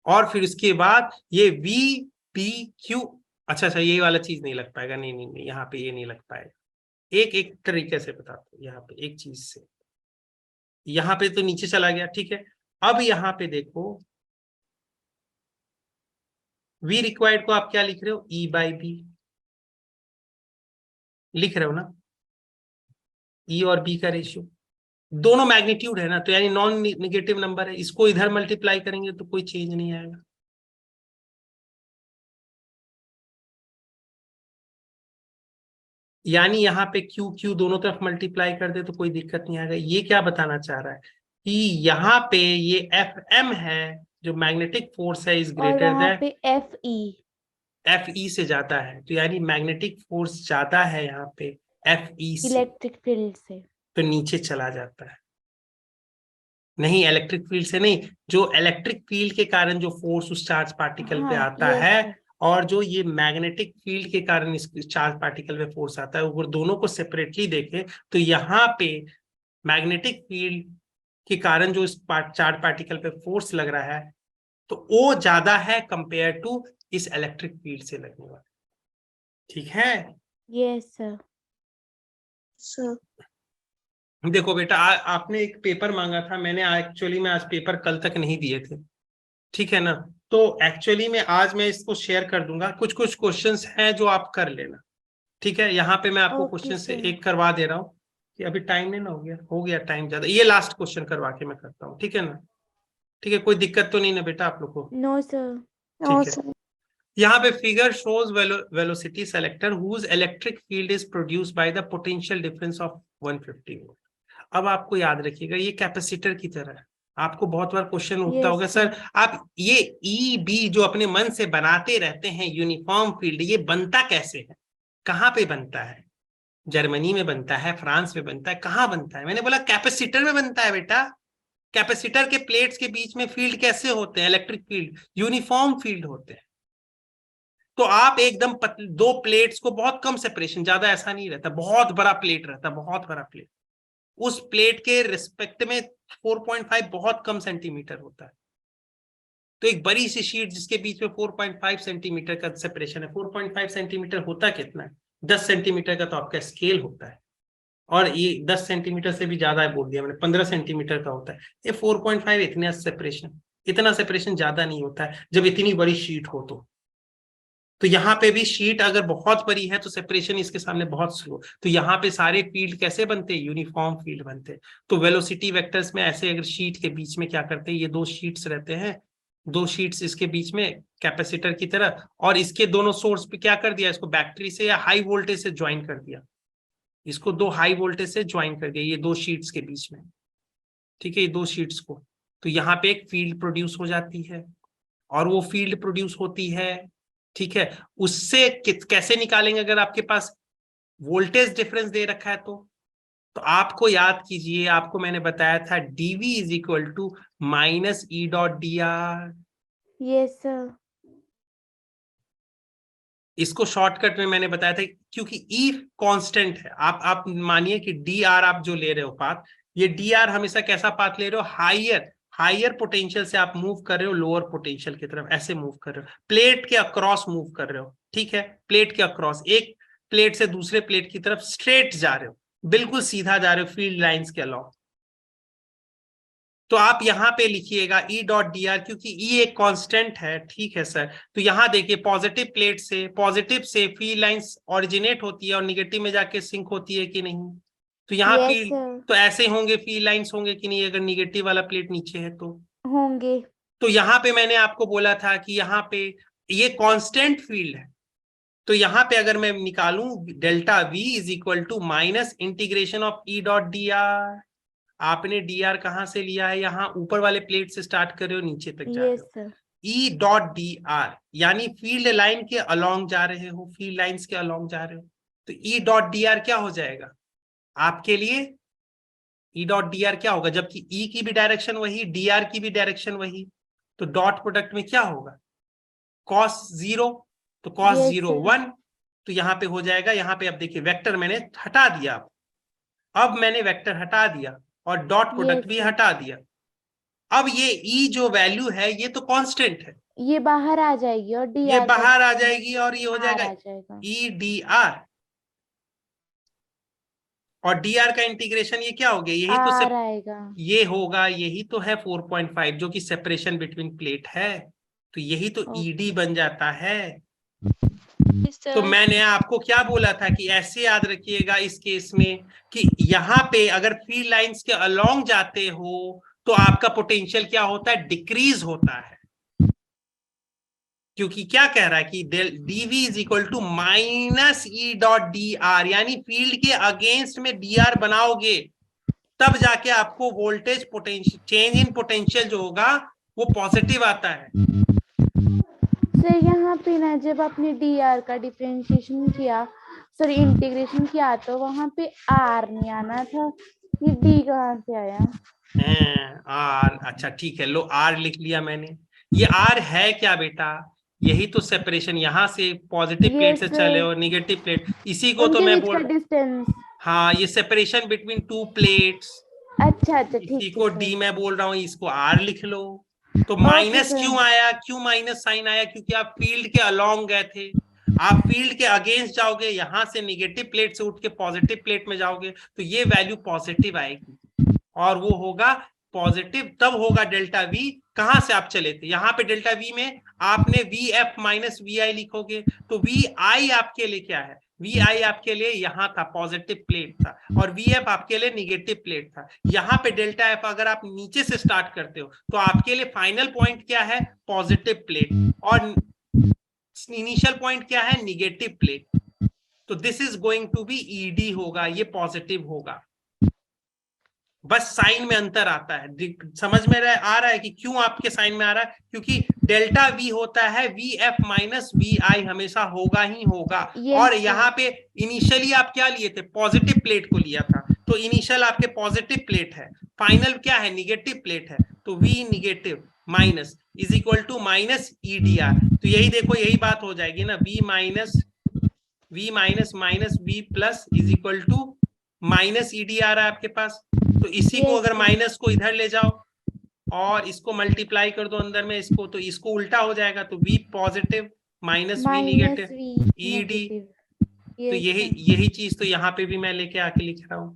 और फिर उसके बाद ये VBQ, अच्छा ये वाला चीज नहीं लग पाएगा, नहीं यहाँ पे ये नहीं लग पाएगा। एक एक तरीके से बताता हूँ, यहाँ पे एक चीज से, यहाँ पे तो नीचे चला गया, ठीक है। अब यहाँ पे देखो, V रिक्वायर्ड को आप क्या लिख रहे हो, E/B लिख रहे हो ना, E और B का रेशियो, दोनों मैग्नीट्यूड है ना, तो यानी नॉन नेगेटिव नंबर है, इसको इधर मल्टीप्लाई करेंगे तो कोई चेंज नहीं आएगा। यानी यहाँ पे Q दोनों तरफ मल्टीप्लाई कर दे तो कोई दिक्कत नहीं आएगा। ये क्या बताना चाह रहा है कि यहाँ पे ये FM है, जो मैग्नेटिक फोर्स है, इज और ग्रेटर वहां देन पे FE FE से ज्यादा है, तो यानी मैग्नेटिक फोर्स ज्यादा है यहाँ पे FE से, इलेक्ट्रिक फील्ड से, तो नीचे चला जाता है। नहीं, इलेक्ट्रिक फील्ड से नहीं, जो इलेक्ट्रिक फील्ड के कारण जो फोर्स उस चार्ज पार्टिकल पे हाँ आता यस है, सर, और जो ये मैग्नेटिक फील्ड के कारण इस चार्ज पार्टिकल पे फोर्स आता है, वो दोनों को सेपरेटली देखें तो यहाँ पे मैग्नेटिक फील्ड के कारण जो इस चार्ज पार्टिकल पे फोर्स लग रहा है, तो वो ज्यादा है कंपेयर टू इस इलेक्ट्रिक फील्ड से लगने वाला, ठीक है। Yes sir, Sir. देखो बेटा, आपने एक पेपर मांगा था, मैंने एक्चुअली में आज पेपर कल तक नहीं दिए थे, ठीक है ना। तो एक्चुअली में आज मैं इसको शेयर कर दूंगा, कुछ कुछ क्वेश्चंस हैं जो आप कर लेना, ठीक है। यहाँ पे मैं आपको ओके क्वेश्चन से सर, एक करवा दे रहा हूँ कि अभी टाइम नहीं ना हो गया टाइम ज्यादा, ये लास्ट क्वेश्चन करवा के मैं करता हूँ, ठीक है ना। ठीक है, कोई दिक्कत तो नहीं ना बेटा आप लोग को, नो सर, No, ठीक है। sir. यहाँ पे figure shows velocity selector whose electric field is produced by the potential difference of 150 volt. अब आपको याद रखिएगा ये कैपेसिटर की तरह है। आपको बहुत बार क्वेश्चन उठता Yes, होगा सर आप ये ई बी जो अपने मन से बनाते रहते हैं यूनिफॉर्म फील्ड, ये बनता कैसे है, कहाँ पे बनता है? जर्मनी में बनता है, फ्रांस में बनता है, कहाँ बनता है? मैंने बोला कैपेसिटर में बनता है बेटा। कैपेसिटर के प्लेट्स के बीच में फील्ड कैसे होते हैं? इलेक्ट्रिक फील्ड यूनिफॉर्म फील्ड होते हैं। तो आप एकदम दो प्लेट्स को बहुत कम सेपरेशन, ज्यादा ऐसा नहीं रहता, बहुत बड़ा प्लेट रहता, बहुत बड़ा प्लेट, उस प्लेट के रिस्पेक्ट में 4.5 बहुत कम सेंटीमीटर होता है। तो एक बड़ी सी शीट जिसके बीच में 4.5 सेंटीमीटर का सेपरेशन है, 4.5 सेंटीमीटर होता कितना है? 10 सेंटीमीटर का तो आपका स्केल होता है, और ये 10 सेंटीमीटर से भी ज्यादा है, बोल दिया मैंने, 15 सेंटीमीटर का होता है। ये 4.5 इतना सेपरेशन ज्यादा नहीं होता है जब इतनी बड़ी शीट हो। तो यहाँ पे भी शीट अगर बहुत बड़ी है तो सेपरेशन इसके सामने बहुत स्लो। तो यहाँ पे सारे फील्ड कैसे बनते हैं? यूनिफॉर्म फील्ड बनते हैं। तो वेलोसिटी वेक्टर्स में ऐसे अगर शीट के बीच में क्या करते हैं, ये दो शीट्स रहते हैं, दो शीट्स इसके बीच में कैपेसिटर की तरह, और इसके दोनों सोर्स पे क्या कर दिया, इसको बैटरी से या हाई वोल्टेज से ज्वाइन कर दिया, इसको दो हाई वोल्टेज से ज्वाइन कर दिया ये दो शीट्स के बीच में, ठीक है, ये दो शीट्स को। तो यहाँ पे एक फील्ड प्रोड्यूस हो जाती है, और वो फील्ड प्रोड्यूस होती है, ठीक है, उससे कैसे निकालेंगे? अगर आपके पास वोल्टेज डिफरेंस दे रखा है तो आपको याद कीजिए, आपको मैंने बताया था dv is equal to minus E dot D R. yes sir. इसको शॉर्टकट में मैंने बताया था क्योंकि ई कांस्टेंट है। आप मानिए कि डी आर आप जो ले रहे हो पाथ, ये डी आर हमेशा कैसा पाथ ले रहे हो? हायर पोटेंशियल से आप मूव कर रहे हो लोअर पोटेंशियल की तरफ, ऐसे मूव कर रहे हो, प्लेट के अक्रॉस मूव कर रहे हो, ठीक है, प्लेट के अक्रॉस, एक प्लेट से दूसरे प्लेट की तरफ स्ट्रेट जा रहे हो, बिल्कुल सीधा जा रहे हो फील्ड लाइंस के अलावा। तो आप यहाँ पे लिखिएगा ई डॉट डी आर, क्योंकि ई एक कांस्टेंट है, ठीक है सर। तो यहाँ देखिए पॉजिटिव प्लेट से, पॉजिटिव से फील्ड लाइंस ओरिजिनेट होती है और निगेटिव में जाके सिंक होती है कि नहीं? तो यहाँ Yes, फील्ड sir. तो ऐसे होंगे, फील्ड लाइंस होंगे कि नहीं अगर निगेटिव वाला प्लेट नीचे है तो? होंगे। तो यहाँ पे मैंने आपको बोला था कि यहाँ पे ये कांस्टेंट फील्ड है, तो यहाँ पे अगर मैं निकालूं delta V is equal to minus integration of E dot D R. आपने डी आर कहाँ से लिया है? यहाँ ऊपर वाले प्लेट से स्टार्ट कर रहे हो, नीचे तक जा रहे yes हो, sir. ई डॉट डी आर यानी फील्ड लाइन के अलोंग जा रहे हो, फील्ड लाइंस के अलोंग जा रहे हो, तो ई डॉट डी आर क्या हो जाएगा आपके लिए? ई डॉट डी आर क्या होगा? जबकि ई की भी डायरेक्शन वही, डी आर की भी डायरेक्शन वही, तो डॉट प्रोडक्ट में क्या होगा? कॉस जीरो, तो कॉस Yes, जीरो sir. 1, तो यहाँ पे हो जाएगा, यहाँ पे अब देखिए वेक्टर मैंने हटा दिया, अब मैंने वेक्टर हटा दिया और डॉट प्रोडक्ट Yes, भी sir. हटा दिया। अब ये ई जो वैल्यू है ये तो कांस्टेंट है, ये बाहर आ जाएगी और डी ये आर बाहर आ जाएगी और ये हो बाहर जाएगा आ जाएगा। ई डी आर, और डी आर का इंटीग्रेशन ये क्या हो गया? यही तो आर आएगा। ये होगा, यही तो है 4.5 जो कि सेपरेशन बिटवीन प्लेट है, तो यही तो Okay. ईडी बन जाता है। Yes, sir. तो मैंने आपको क्या बोला था कि ऐसे याद रखिएगा इस केस में कि यहाँ पे अगर फील्ड लाइंस के अलोंग जाते हो तो आपका पोटेंशियल क्या होता है? डिक्रीज होता है, क्योंकि क्या कह रहा है कि dv is equal to minus E dot D R, यानी फील्ड के अगेंस्ट में डी आर बनाओगे तब जाके आपको voltage potential change in potential जो होगा वो पॉजिटिव आता है। सर यहाँ पे ना जब आपने डी आर का डिफरेंशिएशन किया, सॉरी इंटीग्रेशन किया, तो वहाँ पे आर नहीं आना था, ये डी कहाँ से आया? आर, अच्छा ठीक है, लो आर लिख लिया मैंने। ये आर है क्या बेटा? यही तो सेपरेशन, यहाँ से पॉजिटिव प्लेट से Yes, चले sir. और निगेटिव प्लेट, इसी को तो उनके मैं बीच का बोल, डिस्टेंस। हाँ ये सेपरेशन बिटवीन टू प्लेट्स, अच्छा इसी ठीक को है डी सर। मैं बोल रहा हूँ, इसको आर लिख लो। तो Okay, माइनस sir. क्यों आया? क्यों माइनस साइन आया? क्योंकि आप फील्ड के अलोंग गए थे, आप फील्ड के अगेंस्ट जाओगे, यहां से निगेटिव प्लेट से उठ के पॉजिटिव प्लेट में जाओगे तो ये वैल्यू पॉजिटिव आएगी, और वो होगा पॉजिटिव तब होगा डेल्टा वी। कहां से आप चले थे? यहाँ पे डेल्टा वी में आपने वी एफ माइनस वी आई लिखोगे, तो वी आई आपके लिए क्या है? वी आई आपके लिए यहाँ था, पॉजिटिव प्लेट था, और वी एफ आपके लिए निगेटिव प्लेट था। यहाँ पे डेल्टा एफ अगर आप नीचे से स्टार्ट करते हो तो आपके लिए फाइनल पॉइंट क्या है? पॉजिटिव प्लेट, और इनिशियल पॉइंट क्या है, निगेटिव प्लेट, तो this is going to be E D, ये पॉजिटिव होगा। बस साइन में अंतर आता है, समझ में आ रहा है कि क्यों आपके साइन में आ रहा है, क्योंकि डेल्टा वी होता है वी एफ माइनस वी आई, हमेशा होगा ही होगा। और यहाँ पे इनिशियली आप क्या लिए थे, पॉजिटिव प्लेट को लिया था, तो इनिशियल आपके पॉजिटिव प्लेट है, फाइनल क्या है, निगेटिव प्लेट है, तो V negative minus is equal to minus E D R. तो यही देखो, यही बात हो जाएगी ना, V minus minus V plus is equal to minus E D R है आपके पास। तो इसी को अगर माइनस को इधर ले जाओ और इसको मल्टीप्लाई कर दो अंदर में इसको, तो इसको उल्टा हो जाएगा, तो V positive minus V negative E D. तो यही चीज तो यहाँ पे भी मैं लेके आके लिख रहा हूं।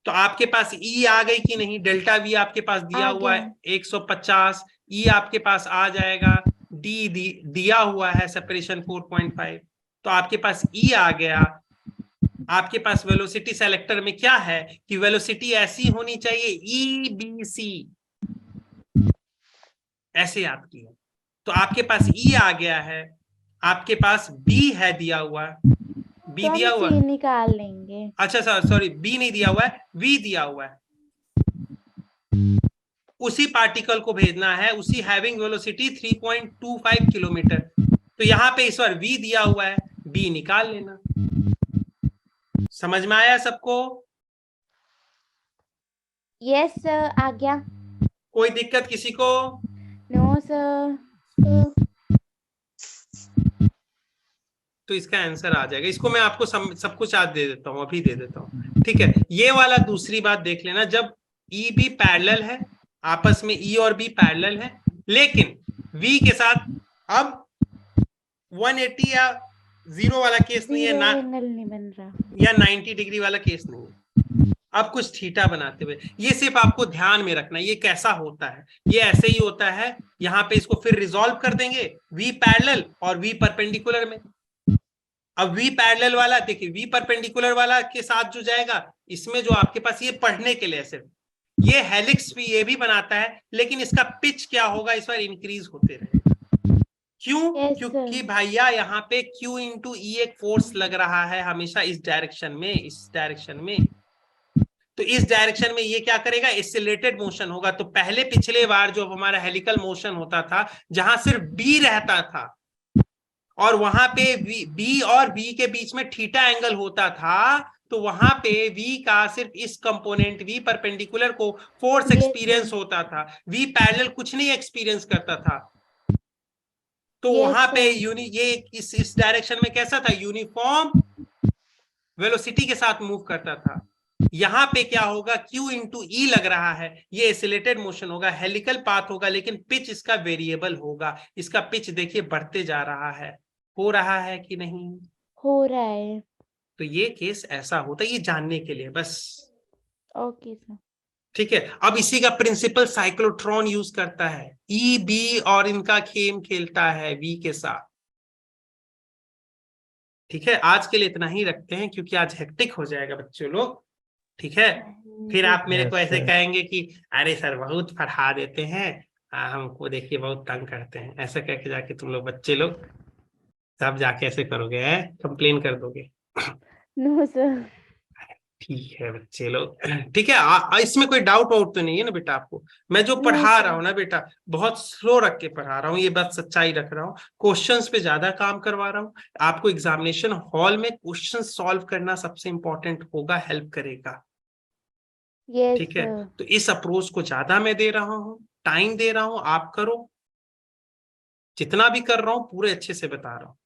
तो आपके पास ई आ गई कि नहीं, डेल्टा वी आपके पास दिया हुआ है 150, ई आपके पास आ जाएगा, डी दिया हुआ है सेपरेशन 4.5, तो आपके पास ई आ गया। आपके पास वेलोसिटी सेलेक्टर में क्या है कि वेलोसिटी ऐसी होनी चाहिए ई बी सी, ऐसे याद किया, तो आपके पास ई आ गया है, आपके पास बी है दिया हुआ, बी तो दिया हुआ हम C निकाल लेंगे। अच्छा सॉरी, बी नहीं दिया हुआ है, वी दिया हुआ है। उसी पार्टिकल को भेजना है, उसी हैविंग वेलोसिटी 3.25 किलोमीटर, तो यहाँ पे इस बार वी दिया हुआ है, बी निकाल लेना। समझ में आया सबको? यस सर, आ गया। कोई दिक्कत किसी को? No sir. तो इसका आंसर आ जाएगा। इसको मैं आपको सब कुछ आज दे देता हूं, अभी दे देता हूं, ठीक है। ये वाला दूसरी बात देख लेना, जब ई बी पैरेलल है, आपस में ई और बी पैरेलल है, लेकिन वी के साथ अब 180 या 0 वाला केस नहीं है ना, नहीं बन रहा, या 90 डिग्री वाला केस नहीं है। अब कुछ थीटा बनाते हुए, ये सिर्फ आपको ध्यान में रखना, ये कैसा होता है, ये ऐसे ही होता है। यहाँ पे इसको फिर रिजॉल्व कर देंगे, वी पैरेलल और वी परपेंडिकुलर में। अब वी पैरेलल वाला देखिए, वी परपेंडिकुलर वाला के साथ जो जाएगा, इसमें जो आपके पास ये पढ़ने के लिए सिर्फ ये हेलिक्स भी ये भी बनाता है, लेकिन इसका पिच क्या होगा, इस बार इंक्रीज होते रहेगा। क्यों? क्योंकि भैया यहाँ पे Q इंटू ई एक फोर्स लग रहा है हमेशा इस डायरेक्शन में, इस डायरेक्शन में। तो इस डायरेक्शन में ये क्या करेगा, एक्सेलरेटेड मोशन होगा। तो पहले पिछले बार जो हमारा हेलिकल मोशन होता था, जहां सिर्फ बी रहता था और वहां पे बी और बी के बीच में थीटा एंगल होता था, तो वहां पे वी का सिर्फ इस कंपोनेंट वी परपेंडिकुलर को फोर्स एक्सपीरियंस होता था, वी पैरेलल कुछ नहीं एक्सपीरियंस करता था। तो वहां पे ये इस डायरेक्शन में कैसा था, यूनिफॉर्म वेलोसिटी के साथ मूव करता था। यहाँ पे क्या होगा, Q इंटू ई लग रहा है, ये एक्सेलरेटेड मोशन होगा, हेलिकल पाथ होगा, लेकिन पिच इसका वेरिएबल होगा। इसका पिच देखिए बढ़ते जा रहा है, हो रहा है कि नहीं? हो रहा है। तो ये केस ऐसा होता है, ये जानने के लिए बस। ओके सर, ठीक है। अब इसी का प्रिंसिपल साइक्लोट्रॉन यूज करता है, ई बी और इनका खेम खेलता है वी के साथ। ठीक है, आज के लिए इतना ही रखते हैं, क्योंकि आज हेक्टिक हो जाएगा बच्चों लोग। ठीक है, फिर आप मेरे को ऐसे कहेंगे कि अरे सर बहुत पढ़ा देते हैं, हमको देखिए बहुत तंग करते हैं, ऐसा कह के जाके तुम लोग बच्चे लोग सब जाके ऐसे करोगे, कंप्लेन कर दोगे। No sir. ठीक है बच्चे लोग, ठीक है। इसमें कोई डाउट वाउट तो नहीं है ना बेटा आपको? मैं जो पढ़ा रहा हूँ ना बेटा, बहुत स्लो रख के पढ़ा रहा हूँ, ये बात सच्चाई रख रहा हूँ। क्वेश्चंस पे ज्यादा काम करवा रहा हूँ आपको। एग्जामिनेशन हॉल में क्वेश्चन सॉल्व करना सबसे इंपॉर्टेंट होगा, हेल्प करेगा। ठीक है, तो इस अप्रोच को ज्यादा मैं दे रहा हूँ, टाइम दे रहा हूँ, आप करो। जितना भी कर रहा हूँ पूरे अच्छे से बता रहा हूँ।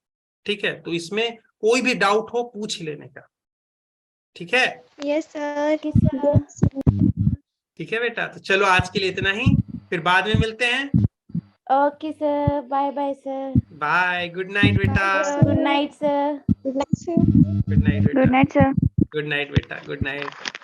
ठीक है, तो इसमें कोई भी डाउट हो पूछ लेने का। ठीक है? Yes sir. ठीक है बेटा, तो चलो आज के लिए इतना ही, फिर बाद में मिलते हैं। Okay sir, bye bye sir. Bye, good night बेटा। Good night sir. Good night sir. Good night बेटा। Good night sir. Good night बेटा, गुड नाइट।